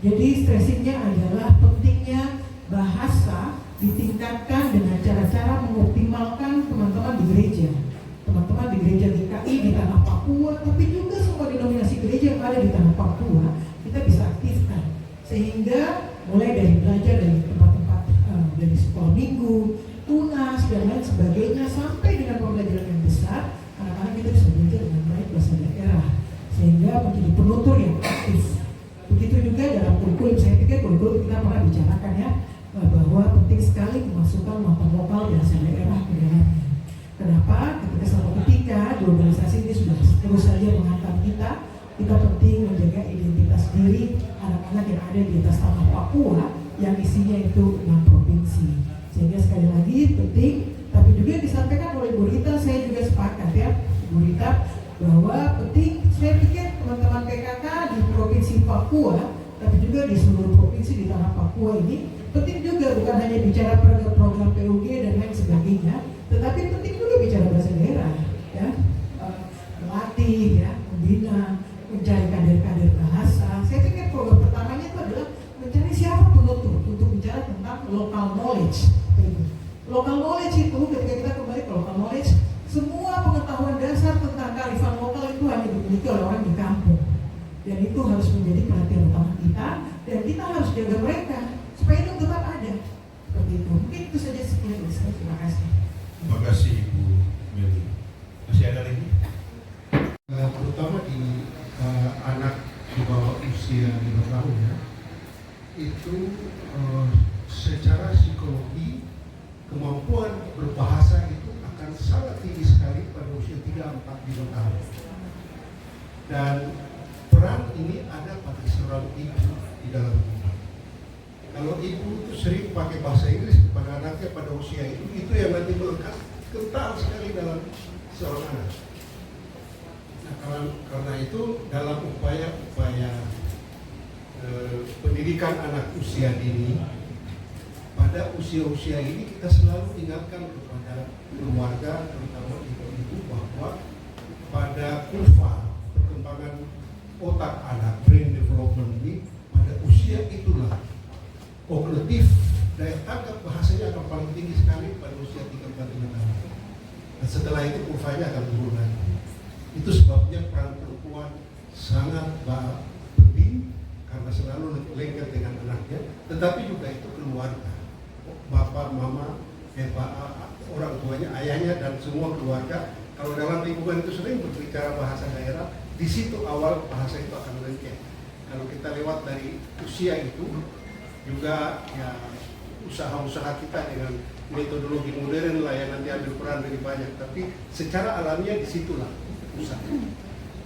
Jadi stressingnya adalah pentingnya bahasa ditingkatkan dengan cara-cara mengoptimalkan teman-teman di gereja. Teman-teman di gereja GKI di tanah Papua, tapi juga semua denominasi gereja yang ada di tanah Papua, kita bisa aktifkan. Sehingga mulai dari belajar dari tempat-tempat dari sekolah minggu, tunas dan lain sebagainya, sampai dengan pembelajaran yang besar, anak-anak kita bisa belajar dengan baik bahasa daerah, sehingga menjadi penutur yang aktif. Begitu juga dalam kurikulum, saya pikir kurikulum kita pernah bicarakan ya, bahwa penting sekali memasukkan muatan lokal bahasa daerah ke dalamnya. Kenapa? Ketika globalisasi ini sudah terus saja menghantam kita penting menjaga identitas diri anak-anak yang ada di atas tanah Papua yang isinya itu 6 provinsi. Sehingga sekali lagi penting, tapi juga disampaikan oleh Bu Rita, saya juga sepakat ya Bu Rita, bahwa penting, saya pikir teman-teman PKK di provinsi Papua, tapi juga di seluruh provinsi di tanah Papua ini penting juga, bukan hanya bicara program PUG dan lain sebagainya, tetapi penting juga bicara bahasa daerah ya, melatih ya, membina, mencari kader-kader bahasa. Saya pikir program pertamanya itu adalah mencari siapa penutur untuk bicara tentang local knowledge. Local knowledge itu ketika kita kembali ke local knowledge, semua pengetahuan dasar tentang kearifan lokal itu hanya dimiliki oleh orang di kampung. Dan itu harus menjadi perhatian utama kita, dan kita harus jaga mereka supaya itu tetap ada. Seperti itu. Mungkin itu saja sekian dari saya. Terima kasih. Terima kasih Ibu Meli. Masih ada lagi? Terutama di anak di bawah usia 5 tahun ya, itu secara psikologi kemampuan berbahasa itu akan sangat tinggi sekali pada usia 3, 4, 5 tahun. Dan peran ini ada pada seorang ibu di dalam rumah. Kalau ibu itu sering pakai bahasa Inggris kepada anaknya pada usia itu yang nanti melekat kental sekali dalam seorang anak. Nah, karena itu dalam upaya pendidikan anak usia dini, pada usia-usia ini kita selalu ingatkan kepada keluarga, terutama ibu-ibu, bahwa pada kurva perkembangan otak anak, brain development ini, pada usia itulah kognitif daya tangkap bahasanya akan paling tinggi sekali pada usia 3-4 tahun. Dan setelah itu kurvanya akan turun lagi. Itu sebabnya peran perempuan sangat penting, karena selalu lengket dengan anaknya, tetapi juga itu keluarga, bapak, mama, orang tuanya, ayahnya, dan semua keluarga. Kalau dalam lingkungan itu sering berbicara bahasa daerah, di situ awal bahasa itu akan lengket. Kalau kita lewat dari usia itu, juga ya usaha-usaha kita dengan metodologi modern lah yang nanti ambil peran lebih banyak, tapi secara alamiah disitulah usaha.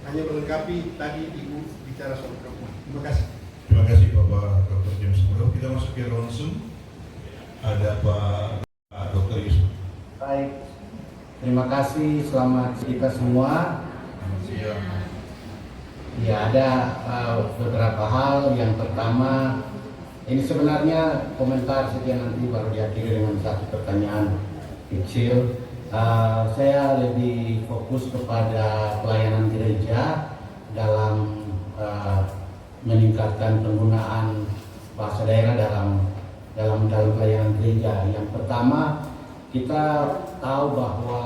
Hanya melengkapi tadi Ibu bicara soal perempuan. Terima kasih. Terima kasih Bapak Dr. James Muro. Kita masuk ke langsung. Ada Pak Dr. Yusuf. Baik, terima kasih. Selamat kita semua. Selamat siang. Ya, ada beberapa hal. Yang pertama, ini sebenarnya komentar sekian, nanti baru diakhiri dengan satu pertanyaan kecil. Saya lebih fokus kepada pelayanan gereja dalam meningkatkan penggunaan bahasa daerah dalam pelayanan gereja. Yang pertama, kita tahu bahwa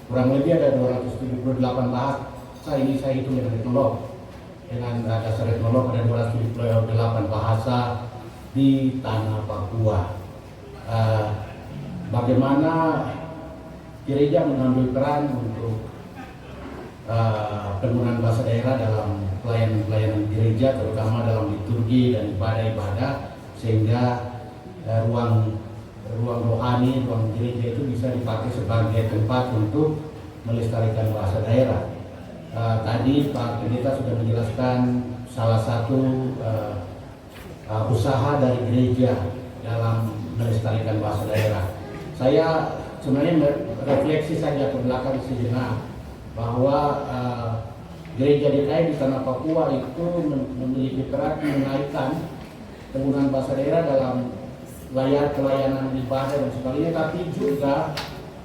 kurang lebih ada 278 bahasa, ini saya hitung dengan etnolog. Dengan dasar etnolog ada 278 bahasa di tanah Papua. Bagaimana gereja mengambil peran untuk penggunaan bahasa daerah dalam pelayanan gereja, terutama dalam liturgi dan ibadah-ibadah, sehingga ruang rohani, ruang gereja itu bisa dipakai sebagai tempat untuk melestarikan bahasa daerah. Tadi Pak Pendeta sudah menjelaskan salah satu usaha dari gereja dalam melestarikan bahasa daerah. Saya sebenarnya refleksi saja ke belakang sejenak bahwa gereja DKI di tanah Papua itu memiliki peran menaikkan penggunaan bahasa daerah dalam pelayanan ibadah dan sebagainya, tapi juga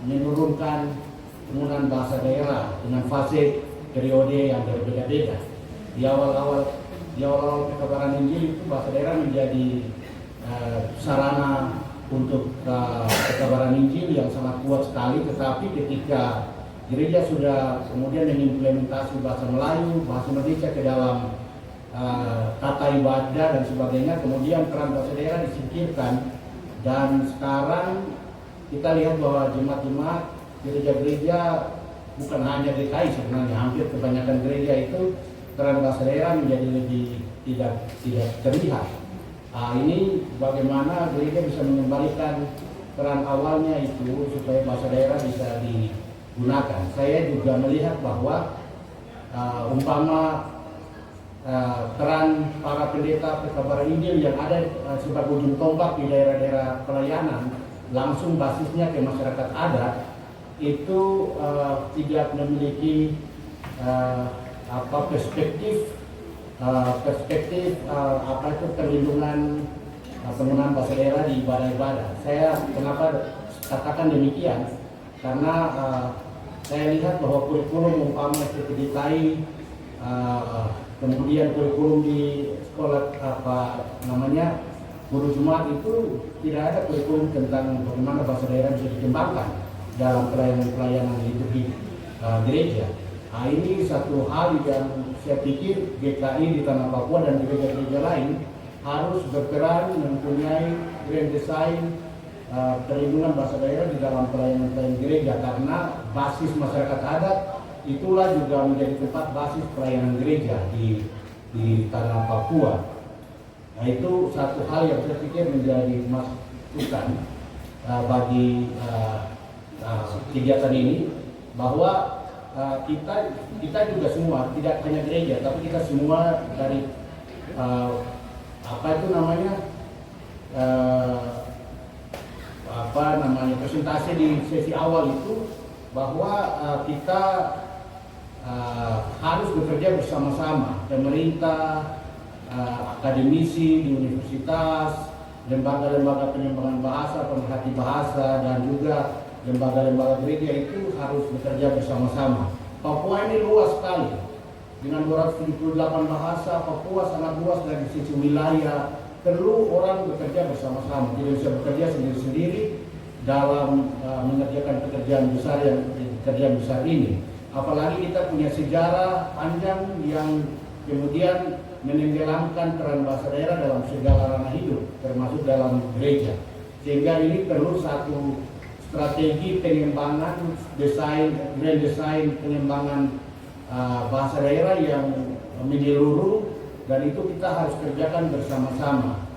menurunkan penggunaan bahasa daerah dengan fase periode yang berbeda-beda. Di awal-awal pekabaran Injil itu bahasa daerah menjadi sarana untuk pekabaran Injil yang sangat kuat sekali, tetapi ketika gereja sudah kemudian mengimplementasi bahasa Melayu, bahasa Indonesia ke dalam tata ibadah dan sebagainya, kemudian peran bahasa daerah disingkirkan, dan sekarang kita lihat bahwa jemaat-jemaat gereja-gereja bukan hanya DKI, sebenarnya hampir kebanyakan gereja itu peran bahasa daerah menjadi lebih tidak terlihat. Ini bagaimana gereja bisa mengembalikan peran awalnya itu supaya bahasa daerah bisa digunakan. Saya juga melihat bahwa umpama peran para pendeta pekabaran Injil yang ada sebagai ujung tombak di daerah-daerah pelayanan, langsung basisnya ke masyarakat adat, itu tidak memiliki perspektif perlindungan penggunaan bahasa daerah di ibadah-ibadah. Saya kenapa katakan demikian? Karena saya lihat bahwa kurikulum umpama seperti DKI, kemudian kurikulum di sekolah guru Jumat itu tidak ada kurikulum tentang bagaimana bahasa daerah bisa dikembangkan dalam pelayanan liturgi gereja. Nah, ini satu hal yang saya pikir GKI di Tanah Papua dan gereja-gereja lain harus berperan mempunyai grand design perlindungan bahasa daerah di dalam pelayanan gereja, karena basis masyarakat adat itulah juga menjadi tempat basis pelayanan gereja di Tanah Papua. Nah, itu satu hal yang saya pikir menjadi masukan bagi kegiatan ini, bahwa kita juga semua, tidak hanya gereja, tapi kita semua dari presentasi di sesi awal itu, bahwa kita harus bekerja bersama-sama, pemerintah, akademisi di universitas, lembaga-lembaga pengembangan bahasa, pemerhati bahasa, dan juga lembaga-lembaga gereja itu harus bekerja bersama-sama. Papua ini luas sekali, dengan 278 bahasa. Papua sangat luas dari sisi wilayah, perlu orang bekerja bersama-sama, tidak bisa bekerja sendiri-sendiri dalam mengerjakan pekerjaan besar ini. Apalagi kita punya sejarah panjang yang kemudian menenggelamkan peran bahasa daerah dalam segala ranah hidup, termasuk dalam gereja. Sehingga ini perlu satu strategi pengembangan grand design pengembangan bahasa daerah yang menyeluruh, dan itu kita harus kerjakan bersama-sama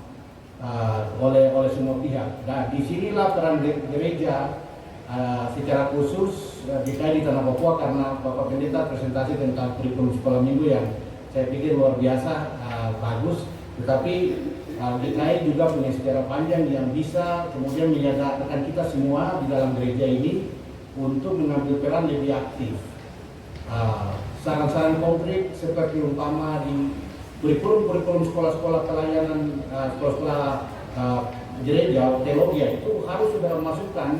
oleh semua pihak. Dan disinilah peran gereja secara khusus di Tanah Papua, karena Bapak Pendeta presentasi tentang kurikulum sekolah minggu yang saya pikir luar biasa bagus, tetapi GKI juga punya sejarah panjang yang bisa kemudian menyadarkan kita semua di dalam gereja ini untuk mengambil peran lebih aktif. Saran-saran konkret seperti umpama di kurikulum sekolah-sekolah pelayanan, sekolah-sekolah gereja, teologi itu harus sudah memasukkan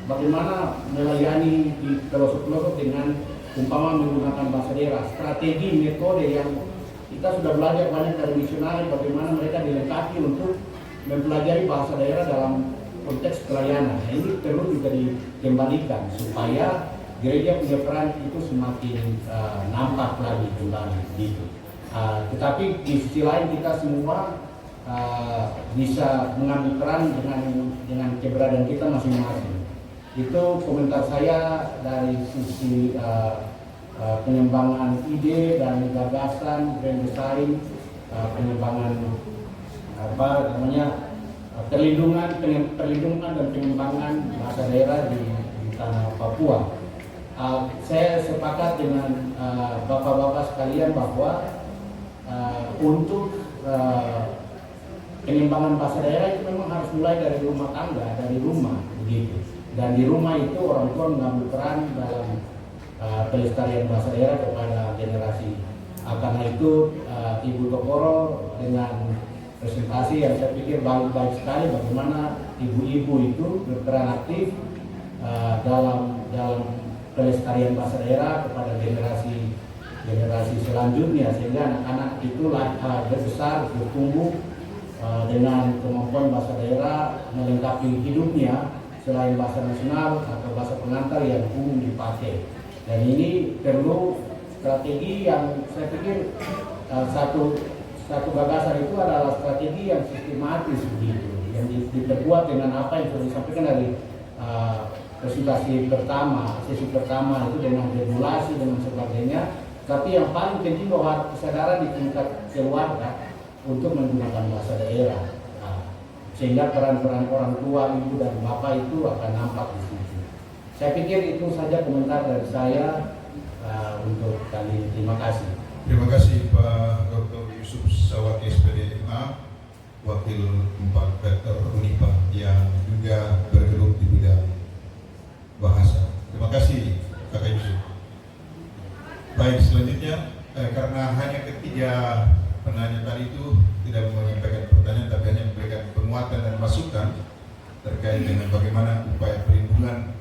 bagaimana melayani di pelosok-pelosok dengan umpama menggunakan bahasa daerah, strategi, metode yang kita sudah belajar banyak dari misionaris, bagaimana mereka dilengkapi untuk mempelajari bahasa daerah dalam konteks pelayanan. Nah, ini perlu juga dikembalikan supaya gereja punya peran itu semakin nampak lagi kembali gitu. Tetapi di sisi lain kita semua bisa mengambil peran dengan keberadaan kita masing-masing. Itu komentar saya dari sisi pengembangan ide dan gagasan, grand design, pengembangan perlindungan dan pengembangan bahasa daerah di Tanah Papua. Saya sepakat dengan bapak-bapak sekalian bahwa untuk pengembangan bahasa daerah itu memang harus mulai dari rumah tangga, dari rumah begitu. Dan di rumah itu orang tua mengambil peran dalam pelestarian bahasa daerah kepada generasi. Karena itu Ibu Tokoro dengan presentasi yang saya pikir baik sekali, bagaimana ibu-ibu itu berperan aktif dalam pelestarian bahasa daerah kepada generasi selanjutnya, sehingga anak-anak itu besar, bertumbuh dengan kemampuan bahasa daerah melengkapi hidupnya selain bahasa nasional atau bahasa pengantar yang umum dipakai. Dan ini perlu strategi yang saya pikir satu gagasan itu adalah strategi yang sistematis begitu, yang diperkuat dengan apa yang sudah disampaikan dari presentasi pertama, sesi pertama itu dengan regulasi dan sebagainya. Tapi yang paling penting bahwa kesadaran di tingkat keluarga untuk menggunakan bahasa daerah, sehingga peran-peran orang tua, ibu dan bapak itu akan nampak di situ. Saya pikir itu saja komentar dari saya untuk kali ini. Terima kasih. Terima kasih Pak Dr. Yusuf Sawati SPD MA, Wakil 4 Rektor Unipa yang juga bergelut di bidang bahasa. Terima kasih Kakak Yusuf. Baik, selanjutnya karena hanya ketiga penanya tadi itu tidak menyampaikan pertanyaan, tapi hanya memberikan penguatan dan masukan terkait dengan bagaimana upaya perlindungan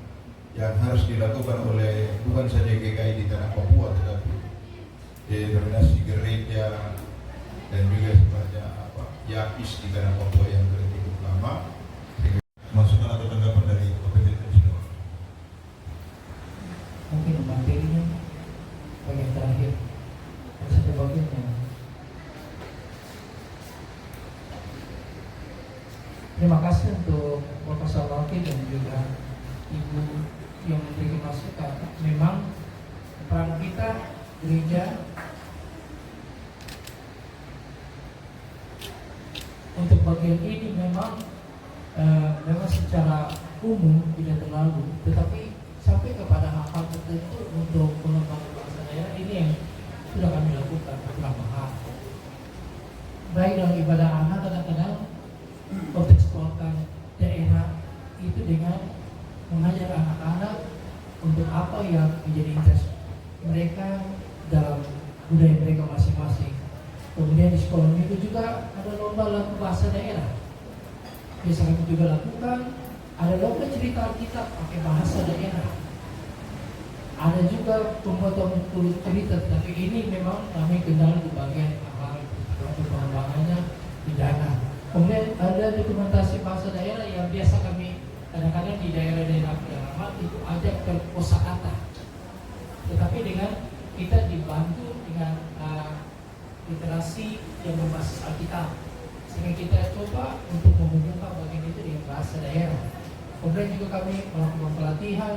yang harus dilakukan oleh bukan saja GKI di Tanah Papua, tetapi denominasi gereja dan juga sebenarnya YAPIS di Tanah Papua yang sudah cukup lama. Masukan atau tanggapan dari kompeten semua. Mungkin materinya Terima kasih untuk Bapak Sawaki dan juga Ibu yang memberi masukan. Memang peran kita gereja untuk bagian ini memang secara umum tidak terlalu, tetapi sampai kepada hal-hal tertentu untuk pengembangan bangsa daerah ini yang sudah kami lakukan beberapa hal. Baik dalam ibadah anak, kadang-kadang mengeksplorkan daerah itu dengan mengajar anak-anak untuk apa yang menjadi interest mereka dalam budaya mereka masing-masing. Kemudian di sekolah itu juga ada lomba lagu bahasa daerah. Biasa kami juga lakukan, ada lomba cerita Alkitab pakai bahasa daerah. Ada juga pembuatan buku cerita, tapi ini memang kami kendala di bagian hal atau pengembangannya pidana. Kemudian ada dokumentasi bahasa daerah yang biasa kami kadang-kadang di daerah-daerah pedalaman itu ada kosakata. Tetapi dengan kita dibantu dengan literasi yang berbasis Alkitab, sehingga kita coba untuk menghubungkan bagian itu dengan bahasa daerah. Kemudian juga kami melakukan pelatihan,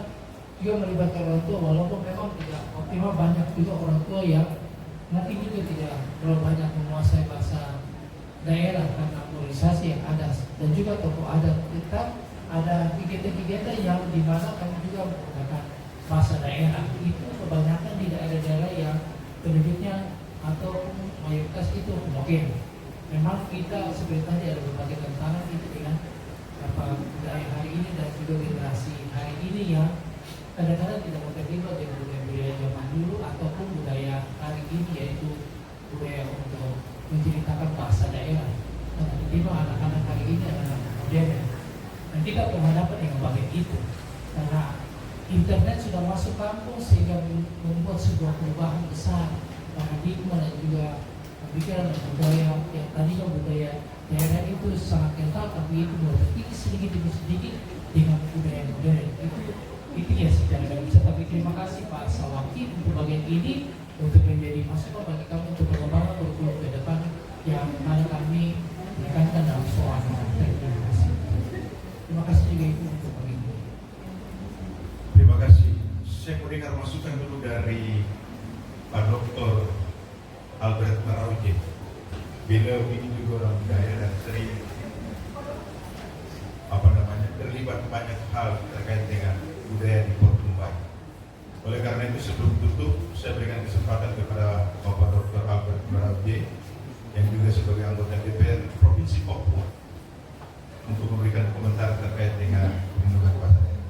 juga melibatkan orang tua, walaupun memang tidak optimal, banyak juga orang tua yang mungkin juga tidak terlalu banyak menguasai bahasa daerah karena organisasi yang ada, dan juga tokoh adat. Kita ada kegiatan-kegiatan yang dimana kami juga menggunakan bahasa daerah. Itu kebanyakan di daerah-daerah yang penduduknya atau mayoritas itu homogen. Memang kita seperti tadi ada berbagai tantangan itu dengan budaya hari ini dan juga generasi hari ini yang kadang-kadang tidak terlibat dengan budaya zaman dulu ataupun budaya hari ini, yaitu budaya untuk menceritakan bahasa daerah. Dan tiba-tiba anak-anak hari ini adalah modern. Dan kita berhadapan dengan bagian itu karena internet sudah masuk kampung sehingga membuat sebuah perubahan besar paradigma dan juga pikiran dan budaya yang tadinya budaya daerah itu sangat kental, tapi itu mulai terkikis sedikit demi sedikit dengan budaya modern. Itu ya secara tidak bisa. Tapi terima kasih Pak Sawaki untuk bagian ini, untuk menjadi masukan bagi kami untuk pengembangan kurikulum ke depan yang mana kami menekankan dalam soal terima kasih. Terima kasih juga Ibu untuk bagian ini. Terima kasih. Saya mau dengar masukan dulu dari Pak Dr. Albert Marauke. Beliau ini juga orang budaya dan sering terlibat banyak hal terkait dengan budaya di Portumbai. Oleh karena itu sebelum tutup, saya berikan kesempatan kepada Bapak Dr. Albert Marauke yang juga sebagai anggota DPR Provinsi Papua untuk memberikan komentar terkait dengan perlindungan bahasa daerah.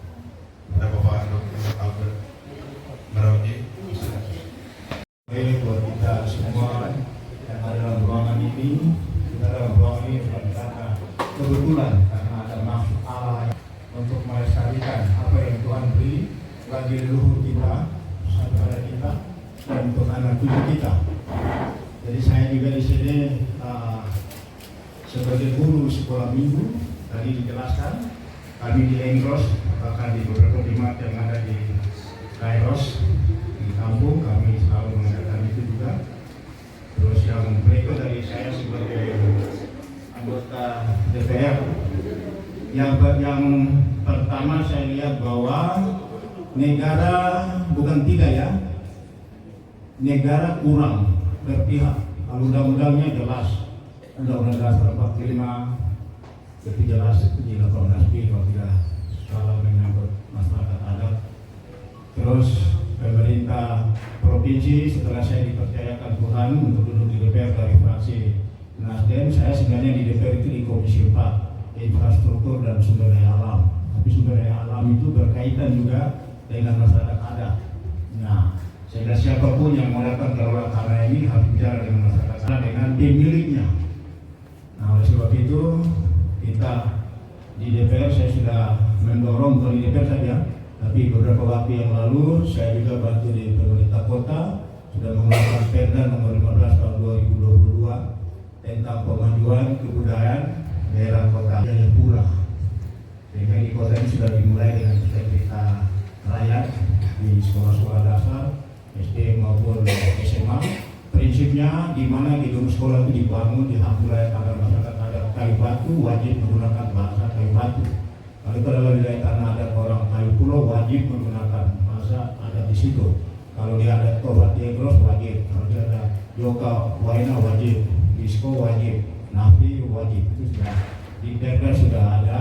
Kepada Bapak Dr. Albert Marauke, Baik buat kita semua yang ada dalam ruangan ini, kita dalam ruangan ini karena kebetulan karena ada maksud Allah untuk melestarikan apa yang Tuhan beri bagi leluhur kita, saudara kita, dan untuk anak cucu kita. Jadi saya juga di sini sebagai guru sekolah minggu, tadi dijelaskan kami di Engros, bahkan di beberapa jemaat yang ada di Kairos di kampung kami selalu mengadakan itu juga. Terus yang berikut dari saya sebagai anggota DPR, yang pertama saya lihat bahwa negara bukan tidak ya, negara kurang berpihak. Kalau undang-undangnya jelas, Undang-Undang Dasar 45 itu jelas di 18B kalau tidak salah menyangkut masyarakat adat. Terus pemerintah provinsi setelah saya dipercayakan Tuhan untuk duduk di DPR dari fraksi Nasdem, saya sebenarnya di DPR itu di Komisi 4 infrastruktur dan sumber daya alam. Tapi sumber daya alam itu berkaitan juga dengan masyarakat adat. Nah, sehingga siapapun yang melakukan kelola tanah ini harus bicara dengan masyarakat adat dengan pemiliknya. Nah, oleh sebab itu kita di DPR saya sudah mendorong, bukan di DPR saja, tapi beberapa waktu yang lalu saya juga bantu di pemerintah kota sudah mengeluarkan Perda nomor 15 tahun 2022 tentang pemajuan kebudayaan daerah kota Jayapura. Sehingga di kota ini sudah dimulai dengan cerita rakyat di sekolah-sekolah dasar, SD maupun SMA. Prinsipnya di mana gedung sekolah itu dibangun di hak wilayah agar masyarakat adat kayu batu wajib menggunakan bahasa kayu batu. Kalau itu adalah wilayah tanah adat orang kayu pulau wajib menggunakan bahasa adat di situ. Kalau dia ada Tobat Yegros wajib, kalau dia ada Yoga Waina wajib, Disco wajib, Nafi wajib. Itu sudah di Perda sudah ada,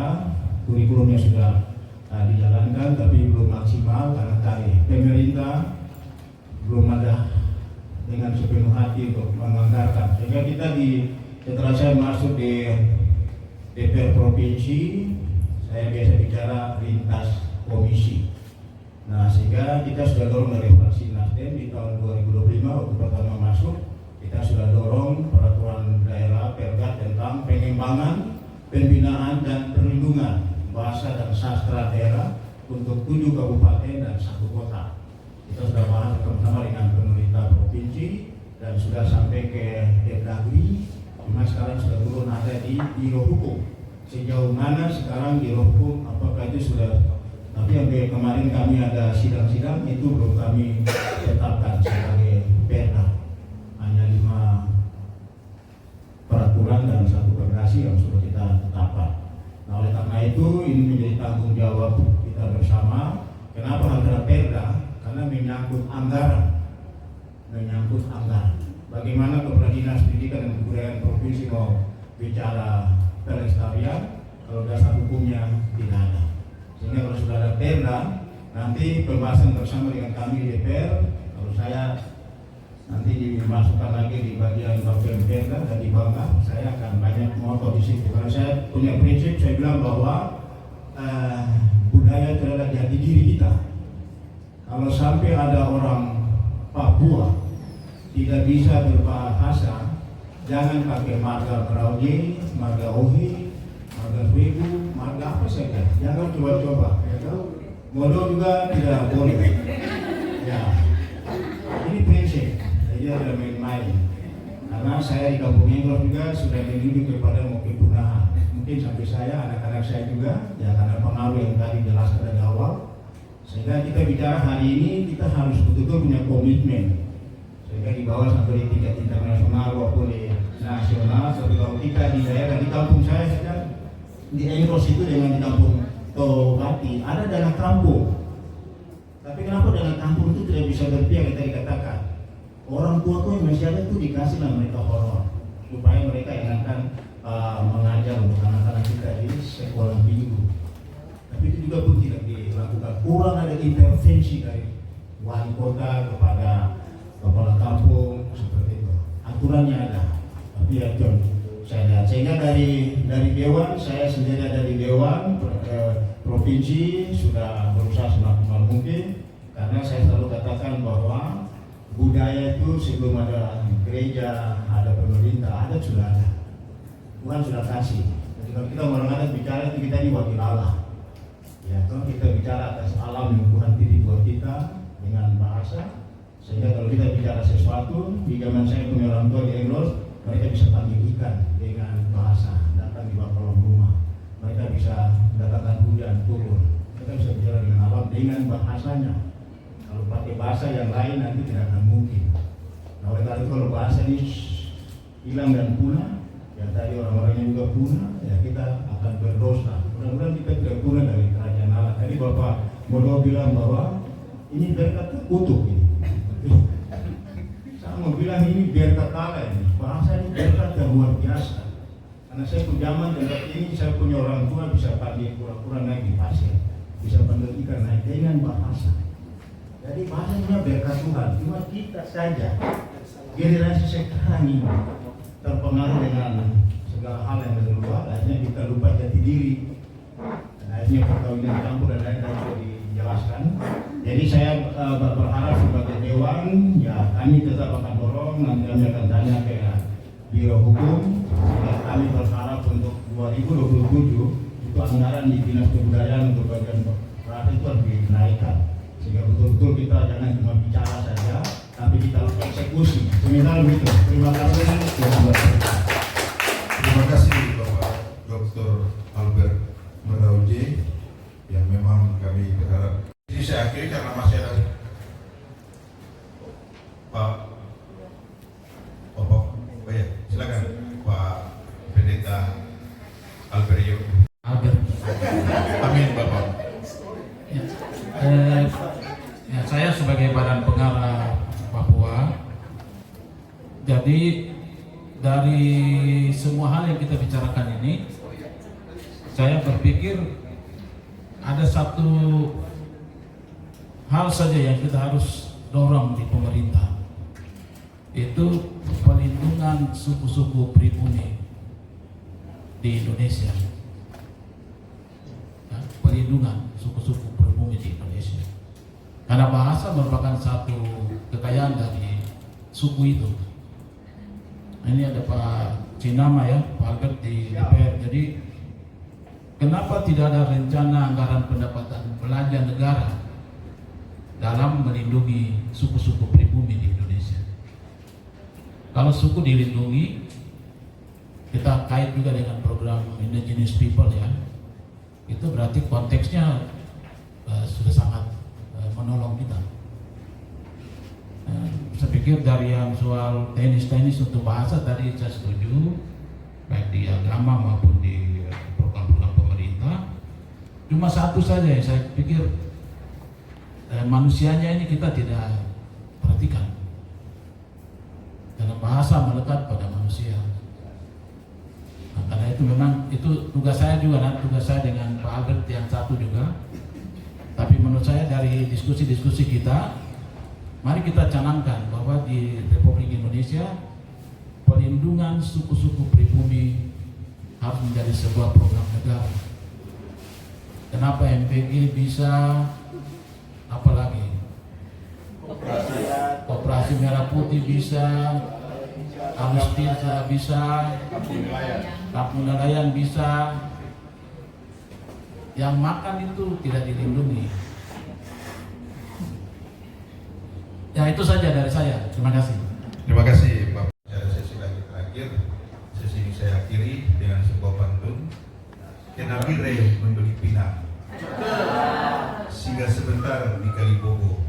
kurikulumnya sudah dijalankan, tapi belum maksimal karena tadi pemerintah belum ada dengan sepenuh hati untuk menganggarkan. Sehingga kita setelah saya masuk di DPR provinsi, saya biasa bicara lintas komisi. Nah, sehingga kita sudah dorong dari fraksi Nasdem di tahun 2025 waktu pertama masuk, kita sudah dorong peraturan daerah Perda tentang pengembangan, pembinaan dan perlindungan bahasa dan sastra daerah untuk 7 kabupaten dan 1 kota. Kita sudah bahas bersama dengan pemerintah provinsi dan sudah sampai ke Depdagri. Cuma sekarang sudah turun ada di Biro Hukum. Sejauh mana sekarang Biro Hukum, apakah itu sudah? Tapi yang kemarin kami ada sidang-sidang itu belum kami tetapkan sebagai perda. Hanya 5 peraturan dan 1 regulasi yang sudah kita tetapkan. Nah, oleh karena itu ini menjadi tanggung jawab kita bersama. Kenapa harus ada perda? Karena menyangkut anggaran. Bagaimana Kepala Dinas Pendidikan dan Kebudayaan Provinsi mau bicara pelestarian kalau dasar hukumnya tidak ada. Sehingga kalau sudah ada perda, nanti pembahasan bersama dengan kami di DPR, kalau saya nanti dimasukkan lagi di bagian bagian perda dan di bangga, saya akan banyak motor di situ. Karena saya punya prinsip, saya bilang bahwa budaya itu adalah jati diri kita. Kalau sampai ada orang Papua tidak bisa berbahasa, jangan pakai marga Merauke, marga Ohi, marga Ribu, marga apa saja. Jangan coba-coba. Modo juga tidak boleh. Ya, ini prinsip. Jadi ada main-main. Karena saya di Kampung Engros juga sudah menuju kepada mau kepunahan. Mungkin sampai saya, anak-anak saya juga, ya karena pengaruh yang tadi jelaskan dari awal. Sehingga kita bicara hari ini, kita harus betul-betul punya komitmen. Sehingga dibawa sampai di tingkat internasional maupun di nasional. Tapi kalau kita di daerah, di kampung saya saja, di Engros itu dengan di kampung Tobati, ada dana kampung. Tapi kenapa dana kampung itu tidak bisa berpihak, kita dikatakan orang tua yang masih ada itu dikasihlah mereka honor supaya mereka yang akan mengajar untuk anak-anak kita di sekolah minggu. Tapi itu juga pun tidak dilakukan. Kurang ada intervensi dari wali kota kepada kepala kampung seperti itu. Aturannya ada, tapi ya John, saya lihat. Sehingga dari Dewan, saya sendiri ada di Dewan provinsi sudah berusaha semaksimal mungkin, karena saya selalu katakan bahwa budaya itu sebelum ada gereja, ada pemerintah, adat sudah ada. Tuhan sudah kasih. Jadi kalau kita orang adat bicara itu kita ini wakil Allah. Ya, kalau kita bicara atas alam yang Tuhan titip buat kita dengan bahasa, sehingga kalau kita bicara sesuatu, di zaman saya punya orang tua di Engros, mereka bisa panggil ikan dengan bahasa, datang di bawah kolong rumah. Mereka bisa datangkan hujan turun. Mereka bisa bicara dengan alam dengan bahasanya. Kalau pakai bahasa yang lain nanti tidak akan mungkin. Nah, oleh karena itu kalau bahasa ini hilang dan punah, ya tadi orang-orangnya juga punah, ya kita akan berdosa. Mudah-mudahan kita tidak punah dari kerajaan Allah. Tadi Bapak Modo bilang bahwa ini berkat utuh ini. Saya mau bilang ini berkat Allah ini. Bahasa ini berkat yang luar biasa. Karena saya pun zaman tempat ini, saya punya orang tua bisa panggil kura-kura naik di pasir, bisa panggil ikan naik dengan bahasa. Jadi bahasanya berkat Tuhan. Cuma kita saja generasi sekarang ini terpengaruh dengan segala hal yang dari luar, akhirnya kita lupa jati diri. Dan akhirnya perkawinan campur dan lain-lain sudah dijelaskan. Jadi saya berharap sebagai Dewan, ya kami tetap akan dorong, nanti kami akan tanya ke Biro Hukum. Ya, kami berharap untuk 2027 itu anggaran di Dinas Kebudayaan untuk bagian berarti itu harus dinaikkan. Sehingga betul-betul kita jangan cuma bicara saja, tapi kita eksekusi. Semisal begitu. Terima kasih. Terima kasih Bapak Dr. Albert Merauke yang memang kami berharap. Jadi saya akhiri karena masih ada Pak Bapak, ya silakan Pak Pendeta Jadi dari semua hal yang kita bicarakan ini, saya berpikir ada satu hal saja yang kita harus dorong di pemerintah, itu pelindungan suku-suku pribumi di Indonesia. Ya, pelindungan suku-suku pribumi di Indonesia. Karena bahasa merupakan satu kekayaan dari suku itu. Nah, ini ada Pak Cinama ya, Pak Albert di DPR. Jadi kenapa tidak ada rencana anggaran pendapatan belanja negara dalam melindungi suku-suku pribumi di Indonesia? Kalau suku dilindungi, kita kait juga dengan program Indigenous People ya. Itu berarti konteksnya sudah sangat menolong kita. Saya pikir dari yang soal teknis untuk bahasa tadi saya setuju, baik di agama maupun di program-program pemerintah. Cuma satu saja yang saya pikir manusianya ini kita tidak perhatikan. Karena bahasa melekat pada manusia. Nah, karena itu memang itu tugas saya juga, tugas saya dengan Pak Albert yang satu juga. Tapi menurut saya dari diskusi-diskusi kita, mari kita canangkan bahwa di Republik Indonesia pelindungan suku-suku pribumi harus menjadi sebuah program negara. Kenapa MPG bisa, apalagi Operasi Merah Putih bisa, Alustin bisa, Kampung Nelayan bisa, yang makan itu tidak dilindungi. Ya itu saja dari saya. Terima kasih. Terima kasih Bapak. Pada sesi lagi terakhir, sesi ini saya akhiri dengan sebuah pantun. Kenabire membeli pinang, singgah sebentar di Kalibogo.